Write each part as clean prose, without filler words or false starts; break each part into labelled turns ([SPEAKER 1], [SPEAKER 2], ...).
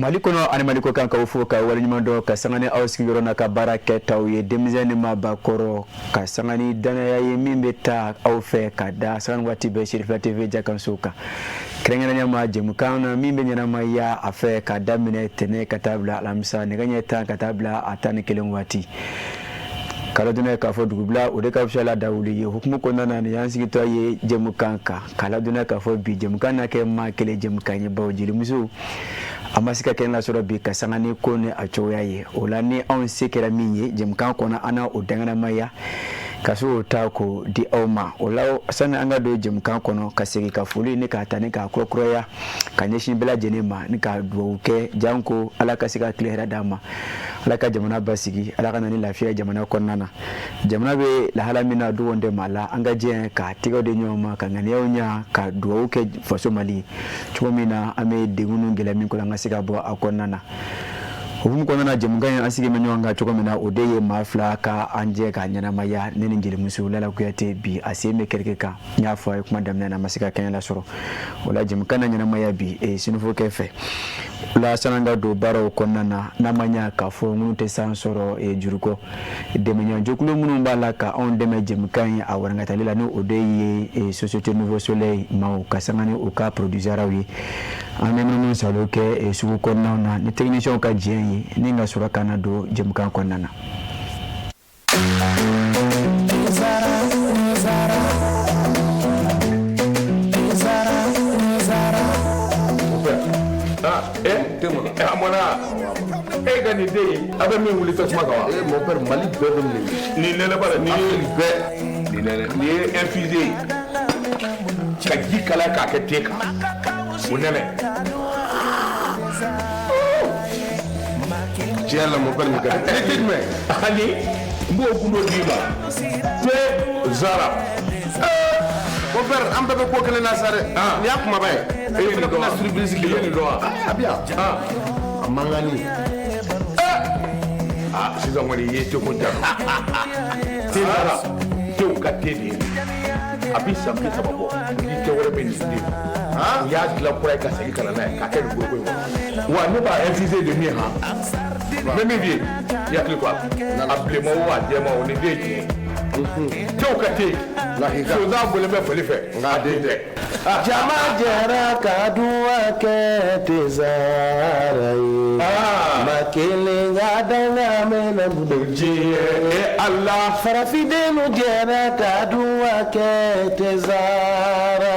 [SPEAKER 1] Malikono ani maliko kan ka fo ka wali nyumando ka sangani awsigiro na ka baraka tawye demizani mabakoro ka sangani dana ya yimbe ta awfe ka da sangan wati be shirfa tv jakan suka krengena nyama jemukana mimbe nyana maya afe ka damine tene katabla lamsa ne ganye ta katabla atani kelen wati kala duna ka fo dugubla o de ka fshala dawuli ye hukumu konna na yansi to ye jemukanka kala duna ka fo bi jemukana ke ma kele jemukanye bawjili musu amasika kenla soro bi kasangani kone achoyaye olani on sekera minye jemkan kona ana odangana maya kaso tako di awma olaw sana anga do jemkan kono kasegi ka fuli ni ka tani ka krokroya kanyeshi bela jenema ni ka duuke janko ala kasika klera dama ala ka jamana basigi ala kana ni lafiya jamana konnana jamana be la halamina do wonde mala anga je ka tigo de nyoma ka ngani yawnya ka duuke faso mali chomina ame degunu ngela min ko la ngasika bo akonnana hukumu konnana jemganya asige menywanga chokomina odeye mafla ka anje ka nyana maya nene ngile musulala kuyate bi aseme kerkeka nyafa kuma damna na masika kanya soro wala jemkana nyana maya bi sinufo kefe la sananga do baro konnana na manya ka fo ngunu te sansoro juruko de menya jokulu munu mbala ka on de jemkanya awaranga talila no odeye société nouveau soleil mau kasangani o ka produisera wi amemno saloke suku konnana ni technicien ka jien ninga sura kana do jemkan konnana
[SPEAKER 2] amona gani de abe mi wuli to kuma kawa
[SPEAKER 3] mon père mali bebe
[SPEAKER 2] ni nene bara ni ni infusé ka jikala ka ke teka unene
[SPEAKER 3] Tiens mon père me
[SPEAKER 2] ali mbo kundo dima te zara
[SPEAKER 3] mon père am bebe ko kele na sare ni akuma bay
[SPEAKER 2] ni do
[SPEAKER 3] na surprise ki
[SPEAKER 2] ni do
[SPEAKER 3] abia amangani
[SPEAKER 2] sizo ngori yeto kunta te zara te ukatedi abisa mbisa babo ni te wore ben ni ya gla kura ka sagi kana na ka ke go wa ne ba infusé de mi ha même bien il y a quoi appelez moi ou adema on est dédié to kate la higa so da bole me fele fe ngade
[SPEAKER 3] jama jara kadua ke tezara makele ngada mena budoji
[SPEAKER 2] Allah
[SPEAKER 3] farafidenu jara kadua ke tezara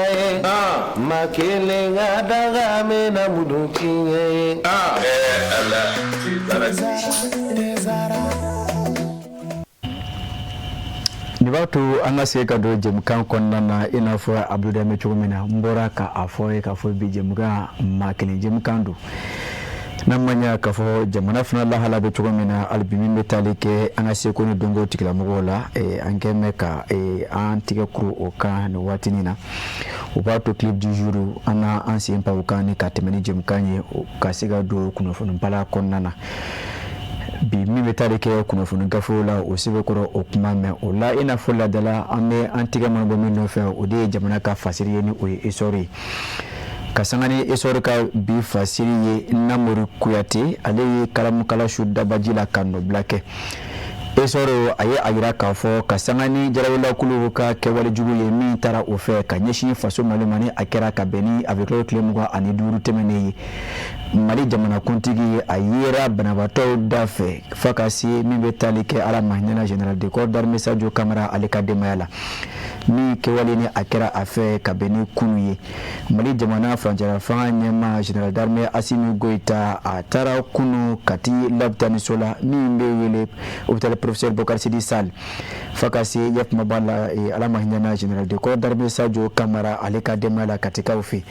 [SPEAKER 3] makele ngada mena budoji Allah
[SPEAKER 1] ni watu angase ka do jemkan konnana inafo abduda me chugumina mbora ka afoye ka fo bi jemga makini jemkandu namanya ka fo jamana fana la hala be chugumina albimi metalike angase ko ni dongo tikila mogola angeme ka antique crew oka no watinina ubato clip du jour ana ancien pa ukani ka temeni jemkanye ka siga do kuno fo mpala konnana bi mi betale ke kuno funu gafola o sibe koro o kuma me o la ina fola dala ame antiga mango mi no fe o de jamana ka fasiri ni o esori kasangani esori ka bi fasiri ye namuru kuyate ale kalamu kala shudda bajila kando blake esoro aye ayira ka fo kasangani jarawla kulu ka ke wale jugu ye mi tara o fe ka nyeshi faso malumani akera ka beni avec le clemugwa ani duru temene mali jamana kuntigi ayira banabato dafe fakasi mi betalike ala mahnena general de corps d'armée Sadio Camara alika demayala mi ke wale ni akera afe ka beni kunuye mali jamana franjara fanya ma general d'armée Assimi Goita atara kunu kati labtani sola mi mbewele hopital professeur Bokar Sidi Sall fakasi yep mabala ala mahnena general de corps d'armée Sadio Camara alika demayala katika ufi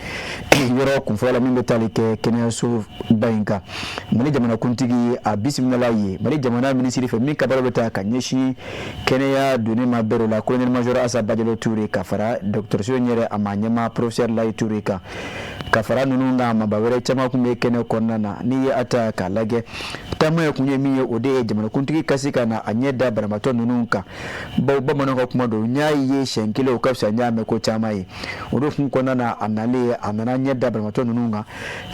[SPEAKER 1] yoro kumfola mi betalike kenya bainka mali jamana kuntigi a bismillah ye mali jamana ministre fe mi kabalo beta kanyeshi kenya doni mabero la colonel major Asa Badelo Touré ka fara dr Sonyere amanyama professeur Lay Touré ka ka fara ninnu ka maba wɛrɛ caman kun bɛ kɛnɛ kɔnɔna na n'i ye a ta k'a lajɛ taama ye kun ye min ye o de ye jamanakuntigi ka se ka na a ɲɛ da banabaatɔ ninnu kan bawo bamananw ka kuma don n y'a ye siɲɛ kelen o ka fisa n y'a mɛn ko caman ye o de kun kɔnɔna na a nalen a nana ɲɛ da banabaatɔ ninnu kan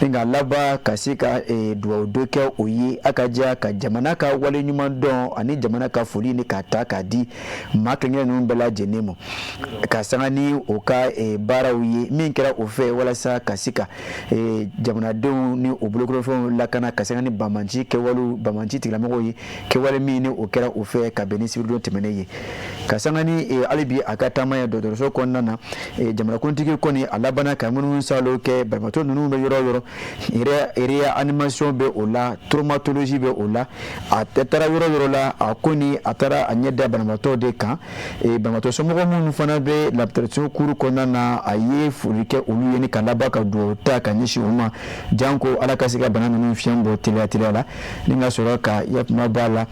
[SPEAKER 1] ni ka laban ka se ka dugawu dɔ kɛ o ye a ka diya ka jamana ka wale ɲuman dɔn ani jamana ka foli ni k'a ta k'a di maa kɛɲɛ ninnu bɛɛ lajɛlen ma ka sanga ni o ka baaraw ye min kɛra o fɛ walasa ka se ka jamanadenw ni o bolokolofɛnw lakana ka sanga ni banbanci kɛwalew banbanci tigilamɔgɔw ye kɛwale min ni o kɛra o fɛ ka bɛn ni sibiridon tɛmɛnen ye ka sanga ni hali bi a ka taama ye dɔgɔtɔrɔso kɔnɔna na jamanakuntigi kɔni a labanna ka minnu salo kɛ banabaatɔ ninnu bɛ yɔrɔ o yɔrɔ réanimation bɛ o la traumatologie bɛ o la a taara yɔrɔ o yɔrɔ la a ko ni a taara a ɲɛ da banabaatɔ de kan banabaatɔ somɔgɔ minnu fana bɛ laboratoire kuru kɔnɔna na a ye foli kɛ olu ye ni ka laban ka dugawu ta ka ɲɛsin u ma janko ala ka se ka bana ninnu fiɲɛ bɔ teliya la ni ka sɔrɔ ka yakuma b'a la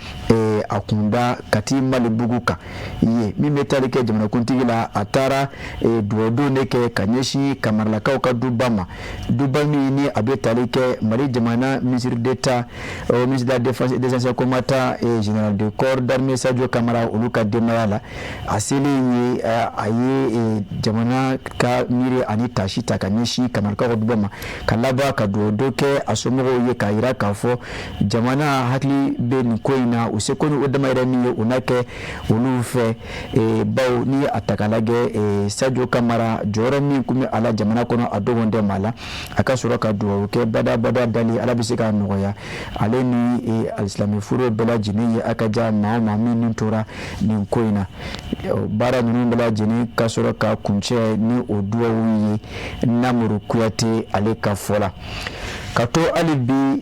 [SPEAKER 1] a kunda Kati Malibugu kan ye min bɛ tali kɛ jamanakuntigi la a taara dugawu de kɛ ka ɲɛsin kamaralakaw ka duba ma duba min ni a bɛ tali kɛ Mali jamana ministre d'État ministre de la défense et des anciens combattants et général de corps d'armée Sadio Kamara olu ka denbaya la a selen ye a ye jamana ka miiri ani tasi ta ka ɲɛsin kamaralakaw ka duba ma ka laban ka dugawu kɛ a somɔgɔw ye k'a jira k'a fɔ jamana hakili bɛ nin ko in na u se ko ni o damayɛrɛ min ye o na kɛ olu fɛ bawo ni a ta k'a lajɛ Sadio Kamara jɔyɔrɔ min kun bɛ a la jamana kɔnɔ a dogon tɛ maa la a ka sɔrɔ ka dugawu kɛ bada dali ala bɛ se k'a nɔgɔya ale ni alisilami furu bɛɛ lajɛlen ye a ka diya maa o maa min ni tora nin ko in na baara ninnu bɛɛ lajɛlen ka sɔrɔ ka kuncɛ ni o dugawu ye Namuru Kuyate ale ka fɔ la ka to hali bi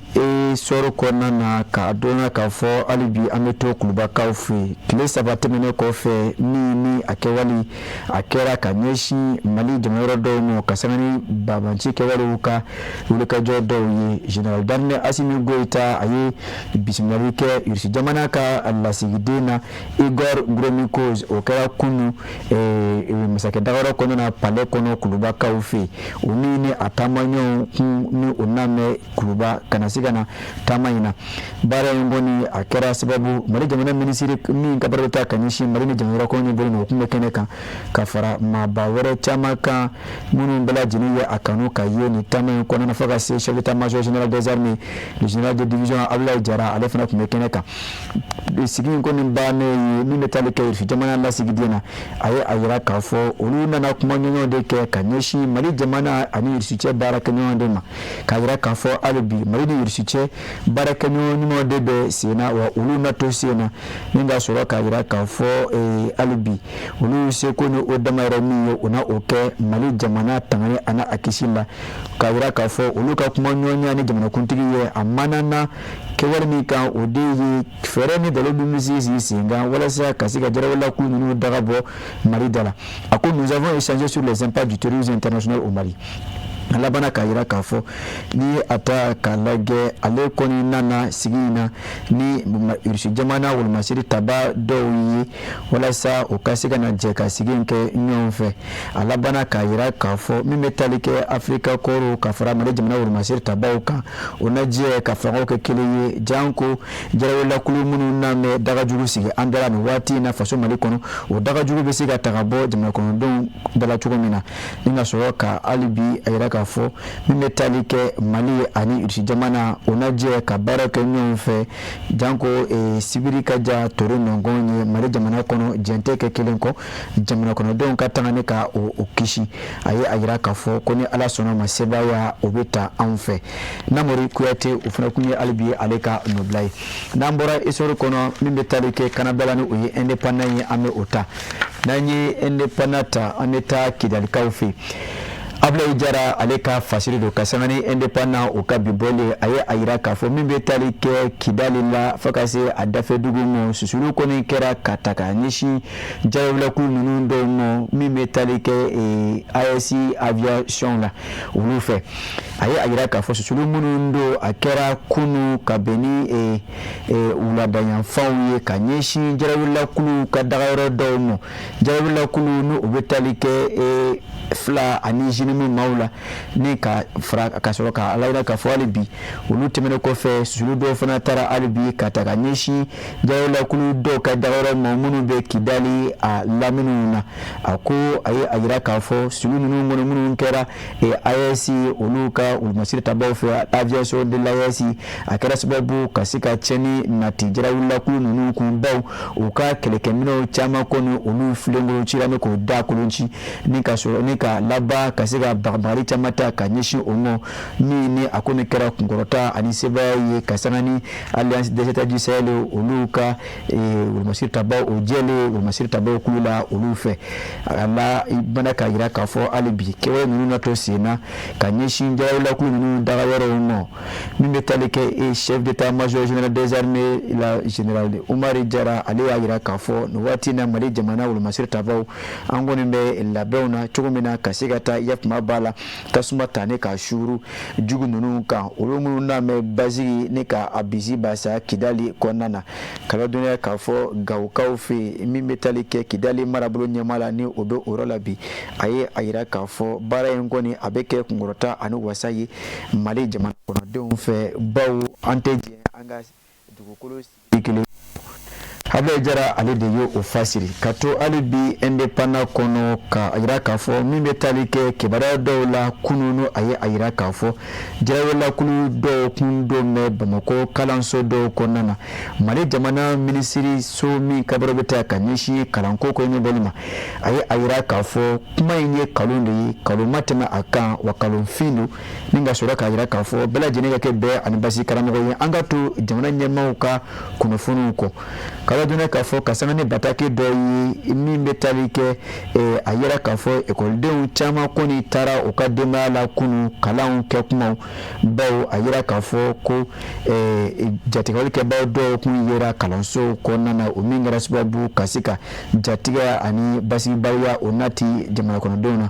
[SPEAKER 1] sɔrɔ kɔnɔna na k'a dɔn k'a fɔ hali bi an bɛ to kulubakaw fɛ yen tile 3 tɛmɛnen kɔfɛ ni a kɛwale a kɛra ka ɲɛsin Mali jamayɔrɔ dɔw ma ka sanga ni banbanci kɛwalew ka wulikajɔ dɔw ye Général d'armée Assimi Goïta a ye bisimilali kɛ Irisi jamana ka lasigiden na Igor Gromyko o kɛra kunu masakɛ dagayɔrɔ kɔnɔna na palais kɔnɔ kulubakaw fɛ yen o ni a taamaɲɛw kun ni o namɛ kuluba kana se ka na taama in na baara in kɔni a kɛra sababu Mali jamana minisiri min ka baara bɛ taa ka ɲɛsin Mali ni jamayɔrɔ kɔnɔ bolo o kun bɛ kɛnɛ kan ka fara maaba wɛrɛ caman kan minnu bɛɛ lajɛlen ye a kanu ka ye nin taama in kɔnɔna fo ka se chef d'état-major général des armées le général de division Abdoulaye Jara ale fana kun bɛ kɛnɛ kan sigi in kɔni bannen ye min bɛ taali kɛ Irisi jamana lasigiden na a ye a jira k'a fɔ olu nana kuma ɲɔgɔn de kɛ ka ɲɛsin Mali jamana ani Irisi cɛ baara kɛ ɲɔgɔn de ma k'a jira k'a fɔ hali bi Mali ni Irisi cɛ baara kɛ ɲɔgɔn de bɛ sen na wa olu na to sen na ni ka sɔrɔ k'a jira k'a fɔ hali bi olu seko ni o damayɛrɛ min ye o na o kɛ Mali jamana tangani ani a kisi la k'a jira k'a fɔ olu ka kuma ɲɔgɔnya ni jamanakuntigi ye a manana kɛwale min kan o de ye fɛɛrɛ ni dalo dun bɛ sigi sen kan walasa ka se ka jarawalakulu ninnu daga bɔ Mali da la a ko nous avons échangé sur les impacts du terrorisme international au Mali a labanna k'a jira k'a fɔ ni a ta k'a lajɛ ale kɔni nana sigi in na ni Irisi jamana wolomasiri taba dɔw ye walasa o ka se ka na jɛ ka sigi in kɛ ɲɔgɔn fɛ a labanna k'a jira k'a fɔ min bɛ tali kɛ Afirika kɔrɔ ka fara Mali jamana wolomasiri tabaw kan o na jɛ ka fangaw kɛ kelen ye janko jarawalakulu minnu namɛ dagajugu sigi an dara nin waati in na faso Mali kɔnɔ o dagajugu bɛ se ka ta ka bɔ jamana kɔnɔdenw dala cogo min na ni ka sɔrɔ ka hali bi a jira k'a fɔ min bɛ tali kɛ Mali ani Irisi jamana o na jɛ ka baara kɛ ɲɔgɔn fɛ janko sibiri ka ja toro nɔngɔn ye Mali jamana kɔnɔ jɛn tɛ kɛ kelen kɔ jamana kɔnɔdenw ka tangani ka o kisi a ye a jira k'a fɔ ko ni ala sɔnna ma sebaya o bɛ ta anw fɛ Namori Kuyate o fana kun ye hali bi ale ka nɔbila ye n'an bɔra histoire kɔnɔ min bɛ tali kɛ Kanada ni o ye indépendant ye an bɛ o ta n'an ye indépendant ta an bɛ taa Kidalikaw fɛ Abdoulaye Jara ale ka fasiri do ka sanga ni indépendant o ka bibole a ye a jira k'a fɔ min bɛ tali kɛ Kidali la fo ka se a dafɛ dugu ma susulu kɔni kɛra ka ta ka ɲɛsin jarawalakulu ninnu dɔw ma min bɛ tali kɛ AES aviation la olu fɛ a ye a jira k'a fɔ susulu minnu do a kɛra kunu ka bɛn ni wuladayanfanw ye ka ɲɛsin jarawalakulu ka dagayɔrɔ dɔw ma jarawalakulu n'o bɛ tali kɛ fila ani ɲinimi maaw la ni ka fara ka sɔrɔ ka ala yira k'a fɔ hali bi olu tɛmɛnen kɔfɛ susulu dɔw fana taara hali bi ka ta ka ɲɛsin jagolakulu dɔw ka dagayɔrɔ ma minnu bɛ Kidali a laminiw na a ko a ye a yira k'a fɔ susulu ninnu kɔnɔ minnu kɛra AES olu ka wulumasiri tabaw fɛ aviation de l'AES a kɛra sababu ka se ka tiɲɛni nati jagolakulu ninnu kun baw u ka kɛlɛkɛminɛw caman kɔni olu filenkolo cira ni k'o da kolon ci ni ka sɔrɔ ni ka laban ka se ka bagabagali caman ta ka ɲɛsin o ma min ni a kɔni kɛra kunkɔrɔta ani sebaya ye ka sanga ni Alliance des États du Sahel olu ka wulumasiri tabaw o jɛlen wulumasiri tabaw kulu la olu fɛ a la i bana ka yira k'a fɔ hali bi kɛwale ninnu na to sen na ka ɲɛsin jagolakulu ninnu dagayɔrɔw ma min bɛ tali kɛ chef d'état-major général des armées la général Umari Jara ale y'a yira k'a fɔ nin waati na Mali jamana wulumasiri tabaw an kɔni bɛ labɛnw na cogo min na ka se ka taa yakuma b'a la tasuma ta ne ka suuru jugu ninnu kan olu minnu n'a mɛ basigi ne ka a bisi basa Kidali kɔnɔna na kala dɔnniya k'a fɔ Gawukaw fɛ min bɛ tali kɛ Kidali marabolo ɲɛmaa la ni o bɛ o yɔrɔ la bi a ye a yira k'a fɔ baara in kɔni a bɛ kɛ kunkɔrɔta ani wasa ye Mali jamana kɔnɔdenw fɛ baw an tɛ diɲɛ an ka dugukolo sigi kelen Habila Jara ale de ye o fasiri ka to hali bi indépendant kɔnɔ ka yira k'a fɔ min bɛ tali kɛ kibaruya dɔw la kunun a ye a yira k'a fɔ jagolakulu dɔw kun don mɛ Bamakɔ kalanso dɔw kɔnɔna na Mali jamana minisiri so min kabaro bɛ taa ka ɲɛsin kalanko ko ɲɛbɔli ma a ye a yira k'a fɔ kuma in ye kalon de ye kalon ma tɛmɛ a kan wa kalonfin don ni ka sɔrɔ k'a yira k'a fɔ bɛɛ lajɛlen ka kɛ bɛɛ ani basi karamɔgɔ ye an ka to jamana ɲɛmaaw ka kunnafoniw kɔ kala donna k'a fɔ ka sanga ni bataki dɔ ye min bɛ tali kɛ a yira k'a fɔ ekɔlidenw caman kɔni taara u ka denbaya la kunu kalanw kɛ kumaw baw a yira k'a fɔ ko jatigɛlikɛbaw dɔw kun yera kalanso kɔnɔna na o min kɛra sababu ka se ka jatigɛ ani basigibaliya o nati jamana kɔnɔdenw na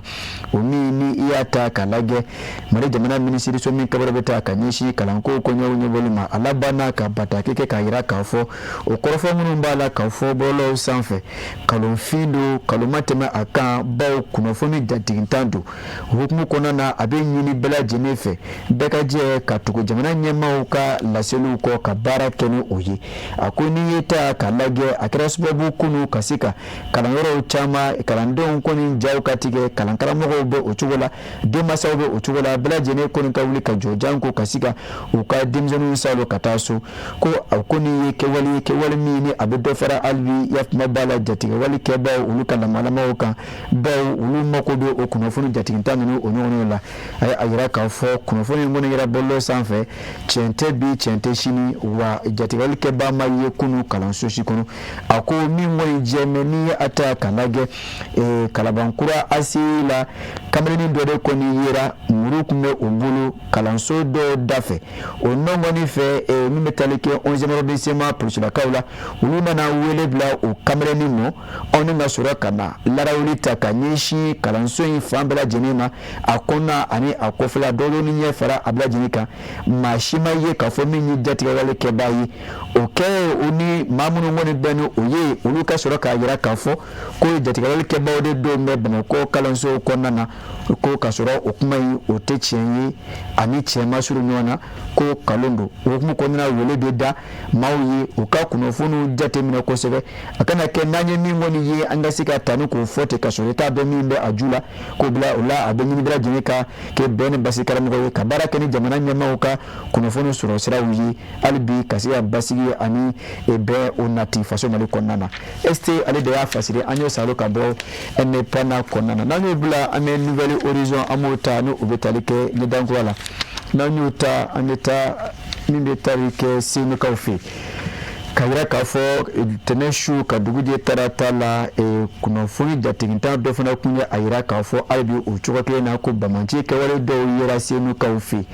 [SPEAKER 1] o min ni i y'a ta k'a lajɛ Mali jamana minisiriso min kabaro bɛ taa ka ɲɛsin kalanko kɔɲɔw ɲɛbɔli ma a labanna ka bataki kɛ k'a yira k'a fɔ o kɔrɔfɔ minnu b'a la k'a fɔ bɔlɔlɔw sanfɛ kalonfin don kalon ma tɛmɛ a kan baw kunnafoni jatigitan don hukumu kɔnɔna na a bɛ ɲini bɛɛ lajɛlen fɛ bɛɛ ka jɛ ka tugu jamana ɲɛmaaw ka laseliw kɔ ka baara kɛ ni o ye a ko n'i ye ta k'a lajɛ a kɛra sababu kunu ka se ka kalanyɔrɔw caman kalandenw kɔni jaw ka tigɛ kalankaramɔgɔw bɛ o cogo la denmansaw bɛ o cogo la bɛɛ lajɛlen kɔni ka wuli ka jɔ janko ka se ka u ka denmisɛnninw salo ka taa so ko a kɔni ye kɛwale min ni a bɛ dɔ fara hali bi yakuma b'a la jatigɛwale kɛbaw olu ka lamalamaw kan baw olu mako bɛ o kunnafoni jatigitan ninnu o ɲɔgɔnw la a ye a yira k'a fɔ kunnafoni in kɔni yɛrɛ bɔlɔlɔ sanfɛ tiɲɛ tɛ bi tiɲɛ tɛ sini wa jatigɛwale kɛba ma ye kunu kalanso si kɔnɔ a ko min kɔni jɛmɛ n'i ye a ta k'a lajɛ kalabankura ACI la kameleni dɔ de kɔni yera muru tun bɛ o bolo kalanso dɔ dafɛ o nɔ kɔni fɛ min bɛ tali kɛ 11e arrondissement polisilakaw la olu nana wele bila o kameleni mɔ aw ni ka sɔrɔ ka na larawuli ta ka ɲɛsin kalanso in fan bɛɛ lajɛlen ma a kɔnɔna ani a kɔfɛla dɔw ni ɲɛ fara a bɛɛ lajɛlen kan maa si ma ye k'a fɔ min ye jatigɛwale kɛbaa ye o kɛ o ni maa minnu kɔni bɛ ni o ye olu ka sɔrɔ k'a yira k'a fɔ ko jatigɛwale kɛbaaw de don bɛ Bamakɔ kalanso kɔnɔna na ko ka sɔrɔ o kuma in o tɛ tiɲɛ ye ani tiɲɛ ma surun ɲɔgɔn na ko kalon don o hukumu kɔnɔna wele bɛ da maaw ye u ka kunnafoniw jateminɛ kosɛbɛ a kana kɛ n'an ye min kɔni ye an ka se ka ta ni k'o fɔ ten ka sɔrɔ i t'a dɔn min bɛ a ju la k'o bila o la a bɛ ɲini bɛɛ lajɛlen ka kɛ bɛn ni basi karamɔgɔ ye ka baara kɛ ni jamana ɲɛmaaw ka kunnafoni sɔrɔ siraw ye hali bi ka se ka basigi ani bɛɛ o nati faso Mali kɔnɔna na este ale de y'a fasiri an y'o salo ka bɔ indépendant kɔnɔna na n'an y'o bila an bɛ nouvelle horizon an b'o ta n'o bɛ tali kɛ ɲɛdankura la n'an y'o ta an bɛ taa min bɛ tali kɛ Senukaw fɛ ka yira k'a fɔ tɛnɛ su ka dugujɛ tarata la kunnafoni jatigitan dɔ fana kun ye a yira k'a fɔ hali bi o cogo kelen na ko bamaci kɛwale dɔw yera Senukaw fɛ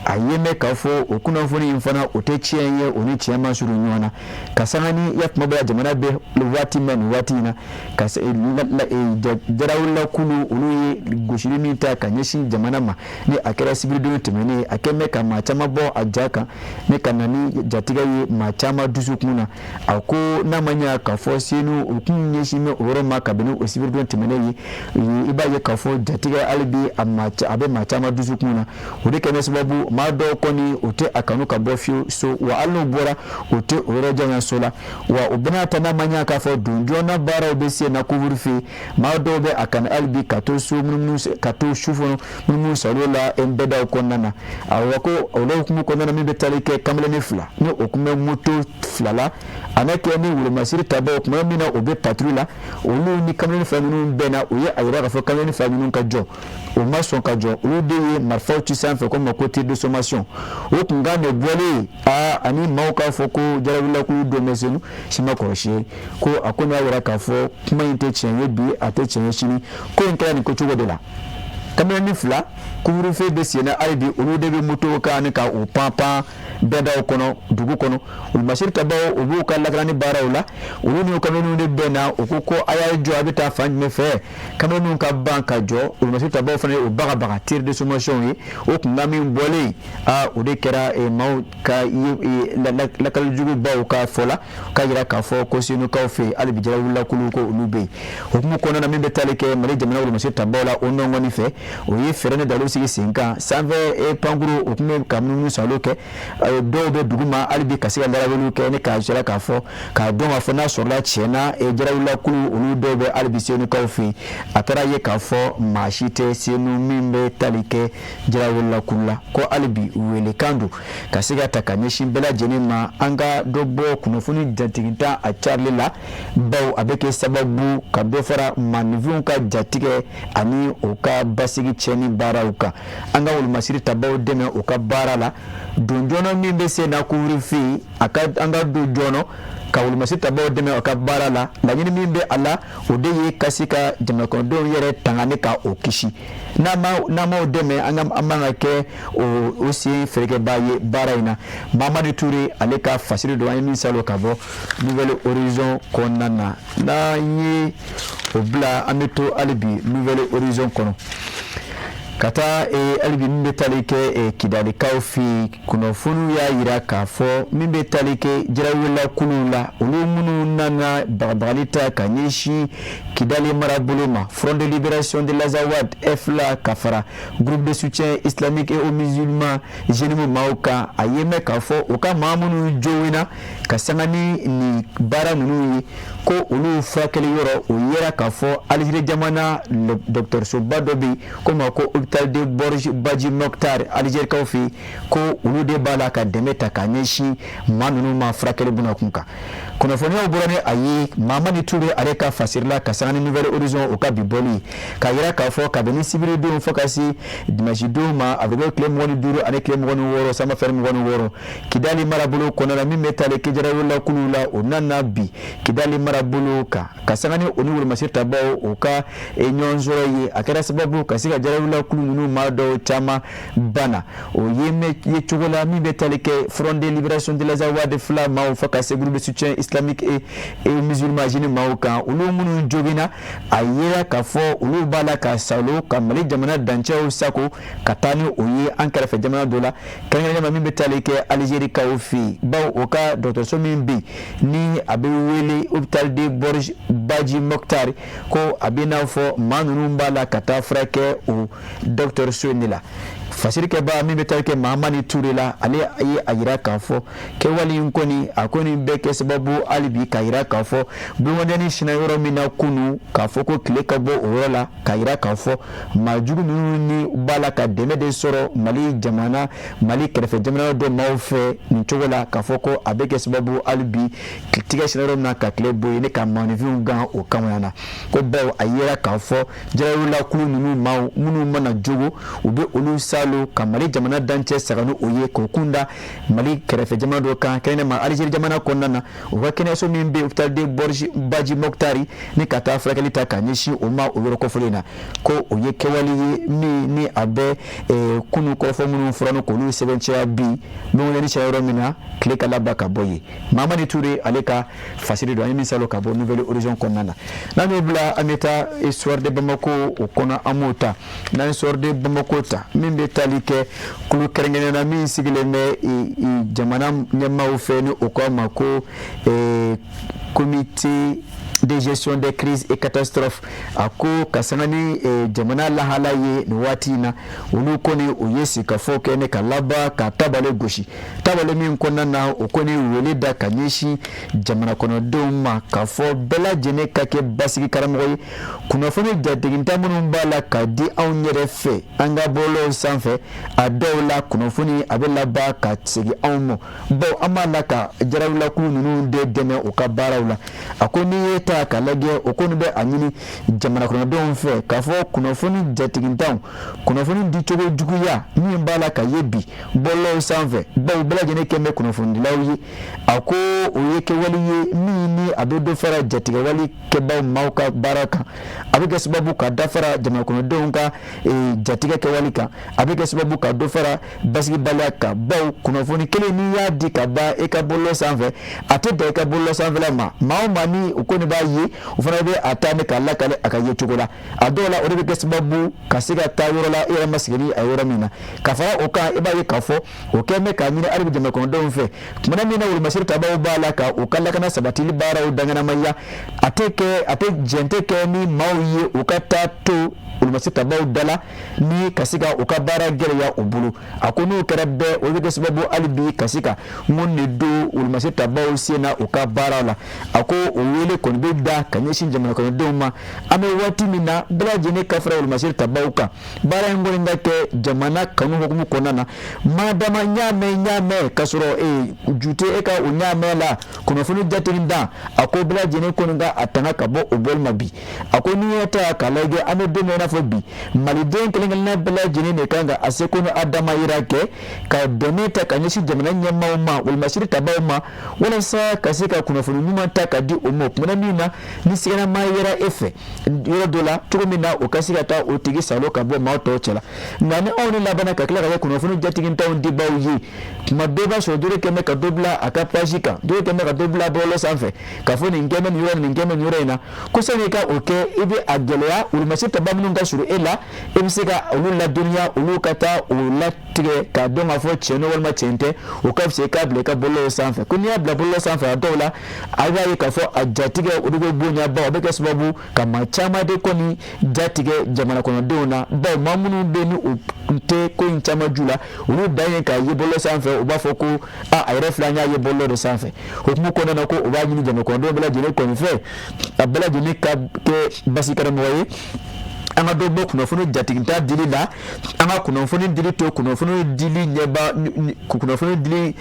[SPEAKER 1] a ye mɛ k'a fɔ o kunnafoni in fana o tɛ tiɲɛ ye o ni tiɲɛ ma surun ɲɔgɔn na ka sanga ni ya kuma bɛ jamana bɛ waati min nin waati in na ka jarawula kulu olu ye gosili min ta ka ɲɛsin jamana ma ni a kɛra sibiridon tɛmɛnen a kɛ mɛ ka maa caman bɔ a ja kan ne ka na ni jatigɛ ye maa caman dusukun na a ko n'a ma ɲɛ k'a fɔ senu o kun ɲɛsin bɛ o yɔrɔ ma kabini o sibiridon tɛmɛnen ye i b'a ye k'a fɔ jatigɛ hali bi a bɛ maa caman dusukun na o de kɛmɛ sababu maa dɔw kɔni o tɛ a kanu ka bɔ fiyewu so wa hali n'o bɔra o tɛ o yɔrɔ janya so la wa o bɛna ta n'a ma ɲɛ k'a fɔ don joona baaraw bɛ sen na couvre feu maa dɔw bɛ a kan hali bi ka to so ka to su fɔlɔ minnu salo la bɛdaw kɔnɔna na awɔ ko o la hukumu kɔnɔna na min bɛ tali kɛ kamalen fila ni o kun bɛ moto fila la a n'a kɛ ni wolomasiri tabaw tuma min na o bɛ patrouille la olu ni kamalen fila ninnu bɛnna o ye a yira k'a fɔ kamalen fila ninnu ka jɔ o ma sɔn ka jɔ olu de ye marifaw ci sanfɛ ko ma ko tir de sommation o kun kan de bɔlen ani maaw k'a fɔ ko jarawula k'u don mɛsɛnu si ma kɔlɔsi ye ko a ko n'a yira k'a fɔ kuma in tɛ tiɲɛ ye bi a tɛ tiɲɛ ye sini ko in kɛra nin ko cogo de la kamalen fila couvre-feu bɛ sen na hali bi olu de bɛ moto kan ni ka o panpan bɛdaw kɔnɔ dugu kɔnɔ wolomasiri tabaw o b'u ka lakanani baaraw la olu ni kamaleninw de bɛnna o ko ko a y'a jɔ a bɛ taa fan jumɛn fɛ kamaleninw ka ban ka jɔ wolomasiri tabaw fana ye o bagabaga tir de sommation ye o kunkan min bɔlen o de kɛra maaw ka lakalijugu baw ka fɔ la k'a jira k'a fɔ ko senukaw fɛ yen hali bi jarawula kulu ko olu bɛ yen hukumu kɔnɔna na min bɛ tali kɛ mali jamana wolomasiri tabaw la o nɔgɔnni fɛ o ye fɛɛrɛ ni dalilu sigi sen kan sanfɛ pankuru o tun bɛ ka minnu salo kɛ dɔw bɛ dugu ma hali bi ka se ka lamɛnniw kɛ ni k'a jira k'a fɔ k'a dɔn k'a fɔ n'a sɔrɔla tiɲɛna jarawula kulu olu dɔw bɛ hali bi senukaw fɛ yen a taara ye k'a fɔ maa si tɛ senu min bɛ tali kɛ jarawula kulu la ko hali bi welekan don ka se ka ta ka ɲɛsin bɛɛ lajɛlen ma an ka dɔ bɔ kunnafoni jantigintan a carili la bawo a bɛ kɛ sababu ka dɔ fara maanifinw ka jatigɛ ani o ka basigi tiɲɛni baaraw kan an ka wolomasiri tabaw dɛmɛ o ka baara la don joona min bɛ sen na couvre-feu an ka don joona ka wolomasiri tabaw dɛmɛ o ka baara la laɲini min bɛ a la o de ye ka se ka jamanakɔnɔdenw yɛrɛ tanga ni ka o kisi n'an m'o dɛmɛ an man ka kɛ o sen feerekɛbaa ye baara in na mamadu ture ale ka fasiri don an ye min salo ka bɔ nouvelle horizon kɔnɔna na n'an ye o bila an bɛ to hali bi nouvelle horizon kɔnɔ ka taa hali bi min bɛ tali kɛ kidalikaw fɛ yen kunnafoniw y'a jira k'a fɔ min bɛ tali kɛ jarawula kulu la olu minnu nana bagabagali ta ka ɲɛsin kidali marabolo ma front de libération de l'Azawad FLA ka fara groupe de soutien islamique et aux musulmans jeunes maaw kan a ye mɛn k'a fɔ u ka maa minnu jowina ka sanga ni nin baara ninnu ye ko olu furakɛli yɔrɔ o yera k'a fɔ Algérie jamana dɔgɔtɔrɔsoba dɔ bɛ yen ko ma ko hôpital de Borj Badji Mokhtar Algérikaw fɛ yen ko olu de b'a la ka dɛmɛ ta ka ɲɛsin maa ninnu ma furakɛli bunakun kan kunnafoniyaw bɔra ni a ye Mamadi Ture ale ka fasirila ka sanga ni nouvelle horizon o ka bi bɔli k'a jira k'a fɔ kabini sibiridenw fo ka se dimanche denw ma a bɛ kɛ tile 25 ani tile 26 sama fɛrɛ 26 Kidali marabolo kɔnɔna la min bɛ tali kɛ jarawula kulu la o nana bi Kidali marabolo kan ka sanga ni o ni wolomasiri tabaw o ka ɲɔgɔn sɔrɔ ye a kɛra sababu ka se ka jarawula kulu ninnu maa dɔw caman banna o ye cogo la min bɛ tali kɛ front de libération de l'Azawad FLA maaw fo ka se groupe de soutien islamique et musulman jeunes maaw kan olu minnu jogina a yera k'a fɔ olu b'a la ka salo ka Mali jamana dancɛw sago ka taa ni o ye an kɛrɛfɛ jamana dɔ la kɛrɛnkɛrɛnnenya min bɛ tali kɛ Algérikaw fɛ yen bawo o ka dɔgɔtɔrɔso min bɛ yen ni a bɛ wele hôpital de Borj Badji Mokhtar ko a bɛ n'a fɔ maa ninnu b'a la ka taa furakɛ o dɔgɔtɔrɔso in de la fasirikɛbaa min bɛ tali kɛ Mamadi Ture la ale ye a jira k'a fɔ kɛwale in kɔni a kɔni bɛ kɛ sababu hali bi k'a jira k'a fɔ bulonwɛdeni sinna yɔrɔ min na kunu k'a fɔ ko tile ka bɔ o yɔrɔ la k'a jira k'a fɔ maa jugu ninnu ni b'a la ka dɛmɛ de sɔrɔ Mali kɛrɛfɛ jamana dɔ maaw fɛ nin cogo la k'a fɔ ko a bɛ kɛ sababu sababu alibi tiga sinaro na ka klebo ne ka manivun gan o kamana ko bawo ayera ka fo jarawula kulu nunu maw munu mana jogo ube olu salo kamali jamana danche saganu oye ko kunda mali kerefe jamana do kan kene ma alijeri jamana konnana o wakene so mimbe uftade borji baji moktari ni kata afrakali ta kanyishi o ma o yoro ko fulina ko oye kewali ni abe kunu ko fo munu furano ko lu sebencha bi no ni chayro mina klika laba ka boye mama ni ture aleka fasiri do ayimi salo ka bo nouvelle horizon konnana na mebla ameta histoire de Bamako o kona amota na histoire de Bamako ta mimbe talike kulu kerengene na mi sigile me jamana nyama ufeni o kwa mako comité de gestion des crises et catastrophes ako kasangani jamana la halaye ni watina ulukoni uyesi kafoke ne kalaba ka tabale goshi tabale mi nkonna na okoni welida kanyeshi jamana kono doma kafo bela jene kake basiki karamoyi kuna fone jadeginta munumbala kadi awnyere fe anga bolo sanfe adola kuna fone abela ba ka tsigi awmo bo amala ka jarawla ku nunu de deme okabarawla akoni yeta kalage okonu be anyini jamana kono don fe kafo kuna fone jatiginta kuna fone dichogo juguya ni mbala ka yebi bolo sanfe bo bela jene keme kuna fone lawi ako oyeke wali ni abedo fara jatiga wali keba mauka baraka abike sababu ka dafara jamana kono donka jatiga ke walika abike sababu ka dofara basigi balaka baw kuna foni kele ni ya dika ba e ka bolo sanve ate de ka bolo sanve la ma mani ukoni ba yi ufana be atane ka lakale akaye chukola adola odebe sababu kasiga tayoro la era masigiri ayora mina kafara oka eba ye kafo okeme ka nyine aribi jamana kono donfe tumana mina ul masir tabaw balaka ukalla kana sabatili bara udangana maya ate jente ke ni mauye ukata to ulmasita baw dala ni kasika ukabara gere ya ubulu akunu kerebe olbe sababu alibi kasika munni do ulmasita baw sina ukabara la ako oyele konbe da kanyeshi jamana kono doma ame wati mina bla jene kafra ulmasita bawka bara ngoni ngake jamana kanu hukumu konana madama nyame kasuro jute eka unyame la kono funu jatirinda ako bla jene konga atanga kabo obol mabi ako ni yata kalage ame deme na fobi maliden kelengana bla jene ne kanga asekono adama irake ka doneta kanyeshi jamana nyama uma ulmasiri tabauma wala sa kasika kuna funu nyuma taka di umo mwana mina nisigana mayera efe yoro dola tukumina okasika ta otigi salo kabo mauto chela ngane oni labana kakila kaya kuna funu jatiginta undi bauyi mabeba so dure keme ka dobla akapashika dure keme ka dobla bolo sanfe kafuni ngeme nyure na kusani ka oke ibi agelea ulmasiri tabamu nga suru ela ebisika ulula dunia ulukata ulatige ka donga fo cheno walma chente ukafse ka bleka bolo sanfe kunya bla bolo sanfe adola ayaye ka fo ajatige udugo bunya ba obeke sababu kama chama de koni jatige jamana kono dona ba mamunu beni unte ko inchama jula ulu daye ka yebolo sanfe uba foko ayre flanya yebolo de sanfe hukumu kono na ko uba nyini jamana kono bela jene kono fe abela jene ka ke basikara moye anga do bok no funu jatinta dili la anga kuno funu dili to kuno funu dili nyeba kuno funu dili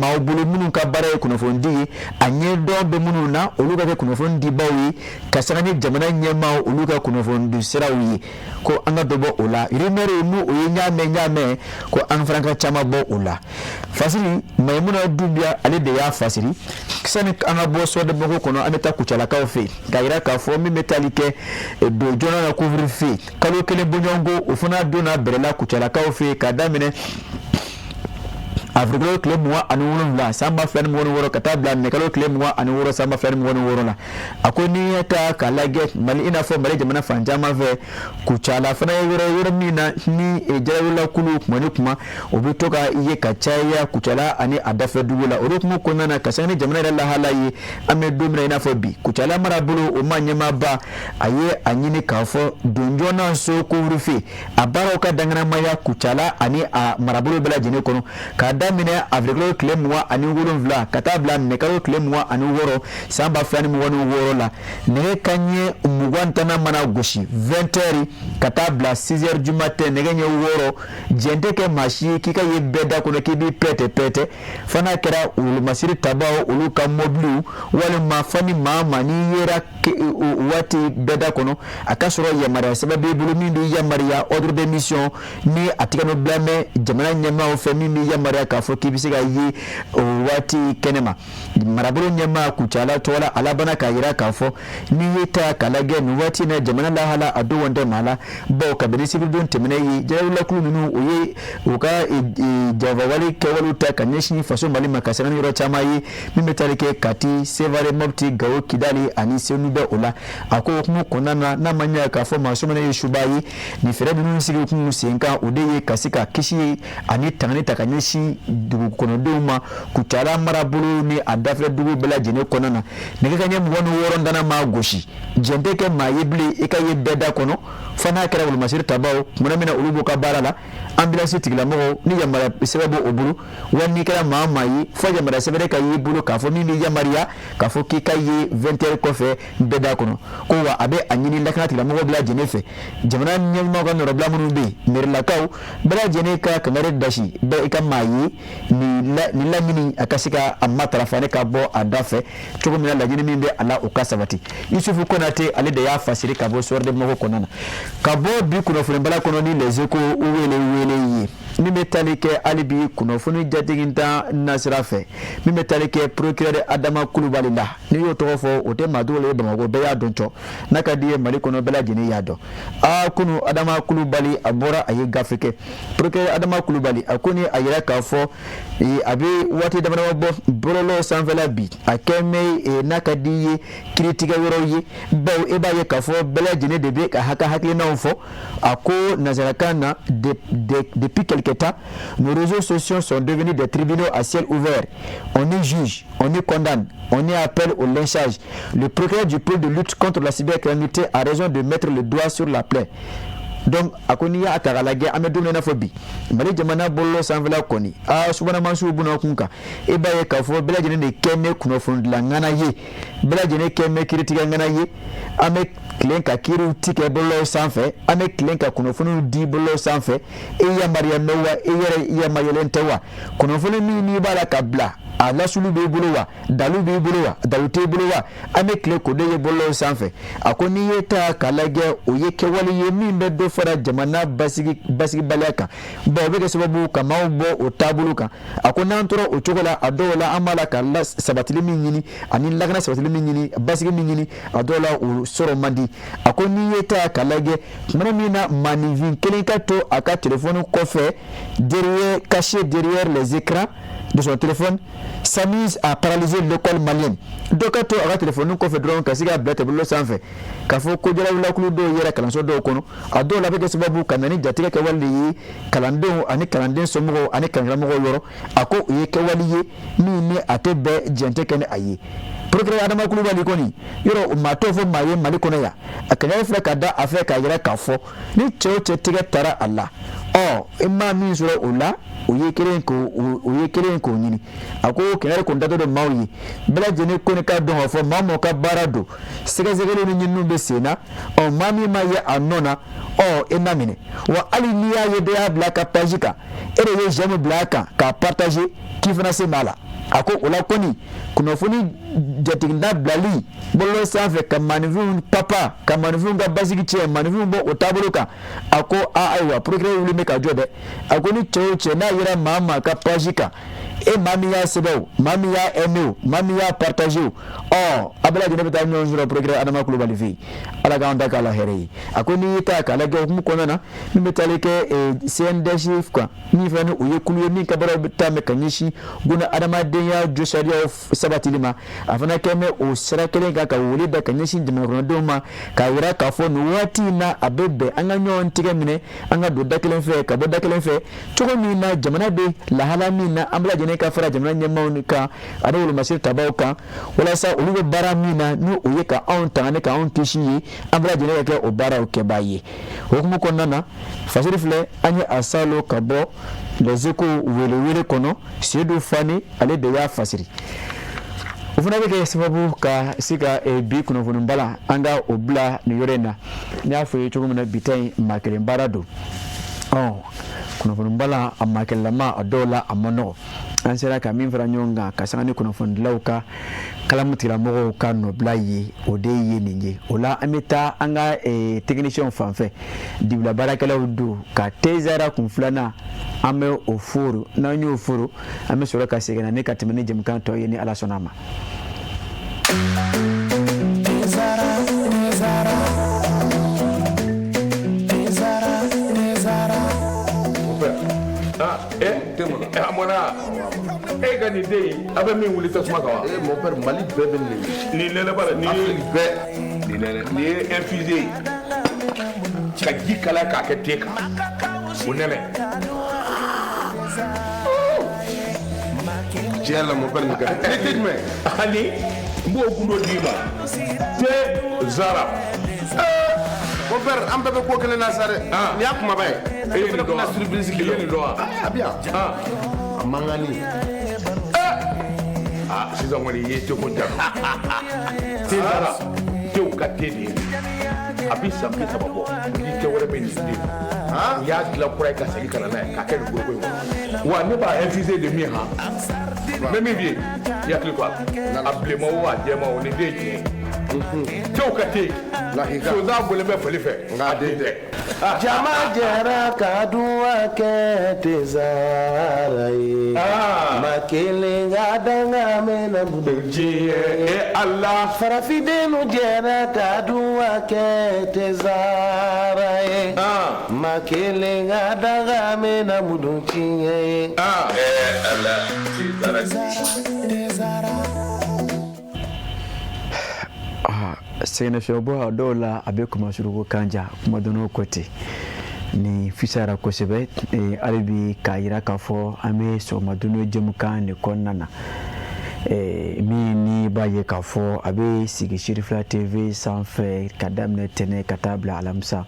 [SPEAKER 1] maubulu munu ka bare kuno funu dili anye do be munu na oluga be kuno funu di bawi kasana jamana nyema oluga kuno funu du sirawi ko anga do bo ola rimere mu oyenya nyame ko an franka chama bo ola fasiri maimuna dubia ale de ya fasiri kisani anga bo so de boko kono ameta kuchala ka ofe gaira ka fo mi metalike do jona na couvrir kalo kele bonyongo ufuna dona berela kuchala ka ofe kadamine Afrique club moi anu la samba flan mo woro katabla ne kalo club moi anu woro samba flan mo woro la akoni ta kalage mali ina fo mali jamana fanjama ve kuchala fana woro mina ni ejawula kulu mani kuma obitoka iye kachaya kuchala ani adafe dugula orokmu konana kasani jamana la halaye ame domina ina fo bi kuchala marabulu o manyema ba aye anyini kafo donjona so ko rufi abara ka dangana maya kuchala ani a marabulu bela jene kono kada daminɛ avril tile 27 ka taa bila nɛgɛ tile 26 san 2026 la nɛgɛ kanɲɛ 20 mana gosi 20h ka taa bila 6h du matin nɛgɛ ɲɛ 6 jɛnte kɛ maa si k'i ka ye bɛɛ da kɔnɔ k'i b'i pɛtɛ fana kɛra wolomasiri tabaw olu ka mobiliw walima fani maa n'i yera waati bɛɛ da kɔnɔ a ka sɔrɔ yamaruya sɛbɛn b'i bolo min b'i yamaruya ordre de mission ni a tigɛ no bilamɛ jamana ɲɛmaaw fɛ min b'i yamaruya k'a fɔ k'i bɛ se ka ye o waati kɛnɛma marabolo ɲɛmaa Kucala tɔgɔ la alabana k'a yira k'a fɔ n'i ye ta k'a lajɛ nin waati in na jamana lahala a don tɛ maa la bawo kabini sibidon tɛmɛnen ye jɛgɛwulakulu ninnu o ye u ka janfawale kɛwalew ta ka ɲɛsin faso Mali ma ka sanga ni yɔrɔ caman ye min bɛ tali kɛ Kati Sevare Mopti Gawo Kidali ani Senu bɛ o la a ko hukumu kɔnɔna na n'a ma ɲɛ k'a fɔ maa sɔmɔnɛ ye suba ye nin fɛɛrɛ ninnu sigi kun sen kan o de ye ka se ka kisi ani tangani ta ka ɲɛsin dugukɔnɔdenw ma Kucala marabolo ni a dafɛ dugu bɛɛ lajɛlen kɔnɔna na nɛgɛ kanɲɛ 26 dana maa gosi jɛn tɛ kɛ maa ye bilen i ka ye bɛɛ da kɔnɔ fo n'a kɛra wolomasiri tabaw tumana min na olu b'u ka baara la ambulance tigilamɔgɔw ni yamaruya sɛbɛn b'o bolo wali n'i kɛra maa ye fo yamaruya sɛbɛn ka y'i bolo k'a fɔ min bɛ yamaruya k'a fɔ k'i ka ye 20h kɔfɛ bɛɛ da kɔnɔ ko wa a bɛ a ɲini lakana tigilamɔgɔw bɛɛ lajɛlen fɛ jamana ɲɛmaaw ka nɔrɔbila minnu bɛ yen merilakaw bɛɛ lajɛlen ka kangari dasi bɛɛ i ka maa ye nin laɲini a ka se ka a matarafa ne ka bɔ a da fɛ cogo min na laɲini min bɛ a la o ka sabati Yusufu Konate ale de y'a fasiri ka bɔ soirée de mɔgɔw kɔnɔna na ka bɔ bi kunnafoni bala kɔnɔ ni les échos wele ye min bɛ tali kɛ hali bi kunnafoni jateginta nasira fɛ min bɛ tali kɛ procureur Adama Kulubali la n'i y'o tɔgɔ fɔ o tɛ maa dogo le Bamakɔ bɛɛ y'a dɔn cɔ n'a ka di ye Mali kɔnɔ bɛɛ lajɛlen y'a dɔn kunu Adama Kulubali a bɔra a ye gafe kɛ procureur Adama Kulubali a ko ni a yɛrɛ k'a fɔ a bɛ waati damadama bɔ bɔlɔlɔ sanfɛla bi a kɛ mɛ n'a ka di ye kiritigɛ yɔrɔw ye bawo e b'a ye k'a fɔ bɛɛ lajɛlen de bɛ ka hakilinaw fɔ a ko nanzarakan na depuis quelque temps nos réseaux sociaux sont devenus des tribunaux à ciel ouvert on y juge on y condamne on y appelle au lynchage le procureur du pôle de lutte contre la cybercriminalité a raison de mettre le doigt sur la plaie donc a ko n'i y'a ta k'a lajɛ an bɛ don min na fɔ bi Mali jamana bɔlɔlɔ sanfɛla kɔni subahanamansiw bɛna kun kan e b'a ye k'a fɔ bɛɛ lajɛlen de kɛ mɛ kunnafoni dilan ŋana ye bɛɛ lajɛlen kɛ mɛ kiiritigɛ ŋana ye an bɛ tilen ka kiiriw tigɛ bɔlɔlɔ sanfɛ an bɛ tilen ka kunnafoniw di bɔlɔlɔ sanfɛ e yamaruyalen wa e yɛrɛ yamaruyalen tɛ wa kunnafoni min n'i b'a la ka bila a lasulu b'i bolo wa dalu b'i bolo wa dalu t'i bolo wa an bɛ tile k'o de ye bɔlɔlɔ sanfɛ a ko n'i ye ta k'a lajɛ o ye kɛwale ye min bɛ dɔ fara jamana basigibaliya kan bon o bɛ kɛ sababu ka maaw bɔ o taabolo kan a ko n'an tora o cogo la a dɔw la an b'a la ka sabatili min ɲini ani lakana sabatili min ɲini basigi min ɲini a dɔw la o sɔrɔ man di a ko n'i ye ta k'a lajɛ tumana min na maninfin kelen ka to a ka telefɔni kɔfɛ caché derrière les écrans de son téléphone s'amuse à paralyser l'école malienne dɔ ka to a ka telefɔni kɔfɛ dɔrɔn ka se ka bila tableau sanfɛ k'a fɔ ko jalawulakulu dɔw yɛrɛ kalanso dɔw kɔnɔ a dɔw la bɛ kɛ sababu ka na ni jatigɛ kɛwale de ye kalandenw ani kalanden somɔgɔw ani kalankaramɔgɔw yɔrɔ a ko o ye kɛwale ye min ni a tɛ bɛɛ jɛn tɛ kɛ ni a ye procureur Adama Kulubali kɔni yɔrɔ maa t'o fɔ maa ye Mali kɔnɔ yan a kɛɲɛ filɛ ka da a fɛ k'a yɛrɛ k'a fɔ ni cɛ o cɛ tigɛ taara a la e maa min sɔrɔ o la o ye kelen k'o ɲini a ko kɛnɛrɛ kun datɔ don maaw ye bɛɛ lajɛlen ko ni k'a dɔn k'a fɔ maa mɔgɔ ka baara don sɛgɛsɛgɛliw ni ɲininiw bɛ sen na maa min ma ye a nɔ na e na minɛ wa hali n'i y'a ye dɔ y'a bila a ka page kan e de ye j'aime bila a kan k'a partager k'i fana se b'a la a ko o la kɔni kunnafoni jateginda bilali bɔlɔlɔ sanfɛ ka maninfinw papa ka maninfinw ka basigi tiɲɛ maninfinw bɔ o taabolo kan a ko ayiwa procureur wuli bɛ ka jɔ dɛ a ko ni cɛ o cɛ n'a yera maa maa ka page kan e maa min y'a sɛbɛn o maa min y'a aimé o maa min y'a partagé o a bɛɛ lajɛlen bɛ taa ɲɔgɔn sɔrɔ procureur Adama Kulubali fɛ yen ala k'an da k'a la hɛrɛ ye a ko n'i y'i ta k'a lajɛ hukumu kɔnɔna na min bɛ taali kɛ CNDH kan min fana ni o ye kulu ye min ka baaraw bɛ taa mɛ ka ɲɛsin buna adamadenya jo sariyaw sabatili ma a fana kɛ mɛ o sira kelen kan ka wele da ka ɲɛsin jamana kɔnɔdenw ma k'a yira k'a fɔ nin waati in na a bɛ bɛn an ka ɲɔgɔn tigɛ minɛ an ka don da kelen fɛ ka bɔ da kelen fɛ cogo min na jamana bɛ lahala min na an bɛ lajɛlen ka fara jamana ɲɛmaaw kan ani wolomasiri tabaw kan walasa olu bɛ baara min na ni o ye ka anw tanga ka anw kisi ye an bɛ lajɛlen ka kɛ o baaraw kɛbaa ye o hukumu kɔnɔna na fasiri filɛ an ye a salo ka bɔ les échos wele kono Seydou Fane ale de ya fasiri o fana bɛ kɛ sababu ka se ka bi kunnafoni bala an ka o bila ni yɔrɔ in na n y'a fɔ ye cogo min na bi ta in maa kelen baara don kunnafoni bala a maa kelenlama a dɔw la a ma nɔgɔ an sera ka min fara ɲɔgɔn kan ka sanga ni kunnafonidilaw ka kalamu tigilamɔgɔw ka nɔbila ye o de ye nin ye o la an bɛ taa an ka technicien fan fɛ dibila baarakɛlaw don ka tezara kun filanan an bɛ o foro n'an y'o foro an bɛ sɔrɔ ka segin na ne ka tɛmɛ ni jɛmukan tɔ ye ni ala sɔnna a ma.
[SPEAKER 2] Amona e ka ni den a bɛ min wuli tasuma kan wa
[SPEAKER 3] mon père Mali bɛɛ bɛ
[SPEAKER 2] ni nɛnɛ b'a la ni ye infusé ka ji kala k'a kɛ te kan o nɛnɛ
[SPEAKER 3] tiɲɛ la mon père nin kɛra ne tɛ jumɛn
[SPEAKER 2] ani n b'o gundo d'i ma te zara
[SPEAKER 3] mon père an bɛɛ bɛ ko kelen na sa dɛ nin y'a kumaba ye
[SPEAKER 2] e ye nin dɔn wa i ye nin dɔn wa
[SPEAKER 3] a bi yan a mangani
[SPEAKER 2] sisan kɔni i ye teko ja te zara tew ka te de ye a bi san 30 bɔ ni te wɛrɛ bɛ nin den u y'a dilan kura ye ka segin ka na n'a ye k'a kɛ nin foroko in kɔnɔ wa ne b'a infusé de min han n bɛ min f'i ye i hakili to a la a bilenman o a jɛman o nin den ye tiɲɛ tew ka te sonsan bɔlen bɛ fali fɛ nka den tɛ
[SPEAKER 3] jama jɛra ka duwa kɛ te zara ye ma kelen ka danga mɛna
[SPEAKER 2] diɲɛ ala
[SPEAKER 3] farafindenu jɛra ka duwa kɛ te zara ye ma kelen ka danga mɛna mudu tiɲɛ ye
[SPEAKER 2] ala
[SPEAKER 1] sɛgɛnnafiɲɛbɔ a dɔw la a bɛ kuma suruku kanja kumadɔnnaw ko ten ni fisayara kosɛbɛ hali bi k'a yira k'a fɔ an bɛ sɔgɔmadonno jɛmukan de kɔnɔna na min ni b'a ye k'a fɔ a bɛ sigi Sirifila TV sanfɛ ka daminɛ tɛnɛ ka taa bila alamisa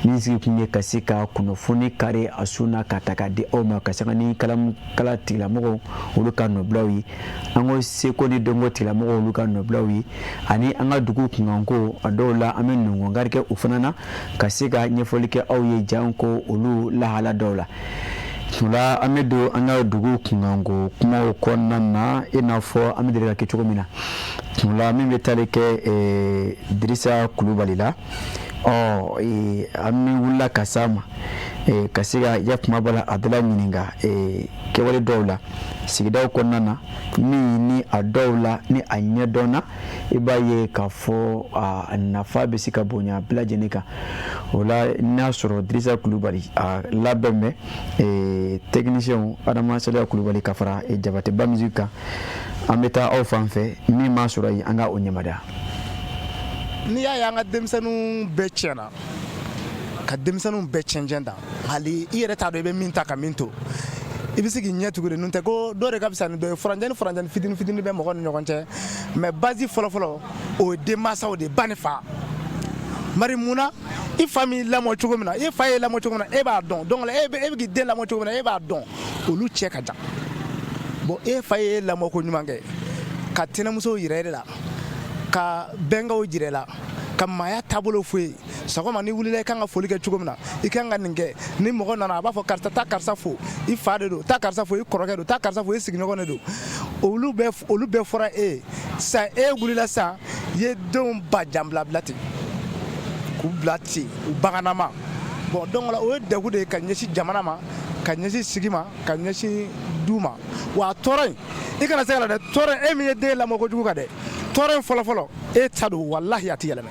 [SPEAKER 1] min sigi kun ye ka se ka kunnafoni kari a sun na ka ta k'a di aw ma ka sanga ni kala tigilamɔgɔw olu ka nɔbilaw ye an ko seko ni dɔnko tigilamɔgɔw olu ka nɔbilaw ye ani an ka dugu kunkanko a dɔw la an bɛ nɔngɔnkari kɛ u fana na ka se ka ɲɛfɔli kɛ aw ye jan ko olu lahala dɔw la o la an bɛ don an ka dugu kunkanko kumaw kɔnɔna na i n'a fɔ an bɛ deli ka kɛ cogo min na o la min bɛ tali kɛ Dirisa Kulubali la an bɛ wulila ka s'a ma ka se ka ya kuma bala a dala ɲininka kɛwale dɔw la sigidaw kɔnɔna na min ni a dɔw la ni a ɲɛdɔnna i b'a ye k'a fɔ a nafa bɛ se ka bonya bɛɛ lajɛlen kan o la n'a sɔrɔ Dirisa Kulubali a labɛn bɛ technicien Adama Saliya Kulubali ka fara Jabate Ba musique kan an bɛ taa aw fan fɛ min m'a sɔrɔ yen an ka o ɲɛmada.
[SPEAKER 4] N'i y'a ye an ka denmisɛnninw bɛɛ tiɲɛna ka denmisɛnninw bɛɛ tiɲɛ dan hali i yɛrɛ t'a dɔn i bɛ min ta ka min to i bɛ se k'i ɲɛ tugu de n'o tɛ ko dɔw de ka fisa ni dɔ ye furanjɛni fitini bɛ mɔgɔw ni ɲɔgɔn cɛ mais base fɔlɔfɔlɔ o ye denmansaw de ba ni fa mari munna i fa m'i lamɔ cogo min na i fa ye lamɔ cogo min na e b'a dɔn donc e bɛ k'i den lamɔ cogo min na e b'a dɔn olu cɛ ka jan bon e fa ye lamɔ ko ɲuman kɛ ka tɛnɛmusow yira e la ka bɛnkaw jira la ka maaya taabolo fo ye sɔgɔma ni wulila i kan ka foli kɛ cogo min na i kan ka nin kɛ ni mɔgɔ nana a b'a fɔ karisa taa karisa fo i fa de don taa karisa fo i kɔrɔkɛ don taa karisa fo i sigiɲɔgɔn de don olu bɛɛ fɔra e ye sa e wulila sa i ye denw ba janbila ten k'u bila ten u baganama bon donc o ye degun de ye ka ɲɛsin jamana ma ka ɲɛsin sigi ma ka ɲɛsin du ma wa tɔɔrɔ in i kana se ka la dɛ tɔɔrɔ e min ye den lamɔ kojugu kan dɛ tɔɔrɔ in fɔlɔfɔlɔ e ta don walahi a tɛ yɛlɛmɛ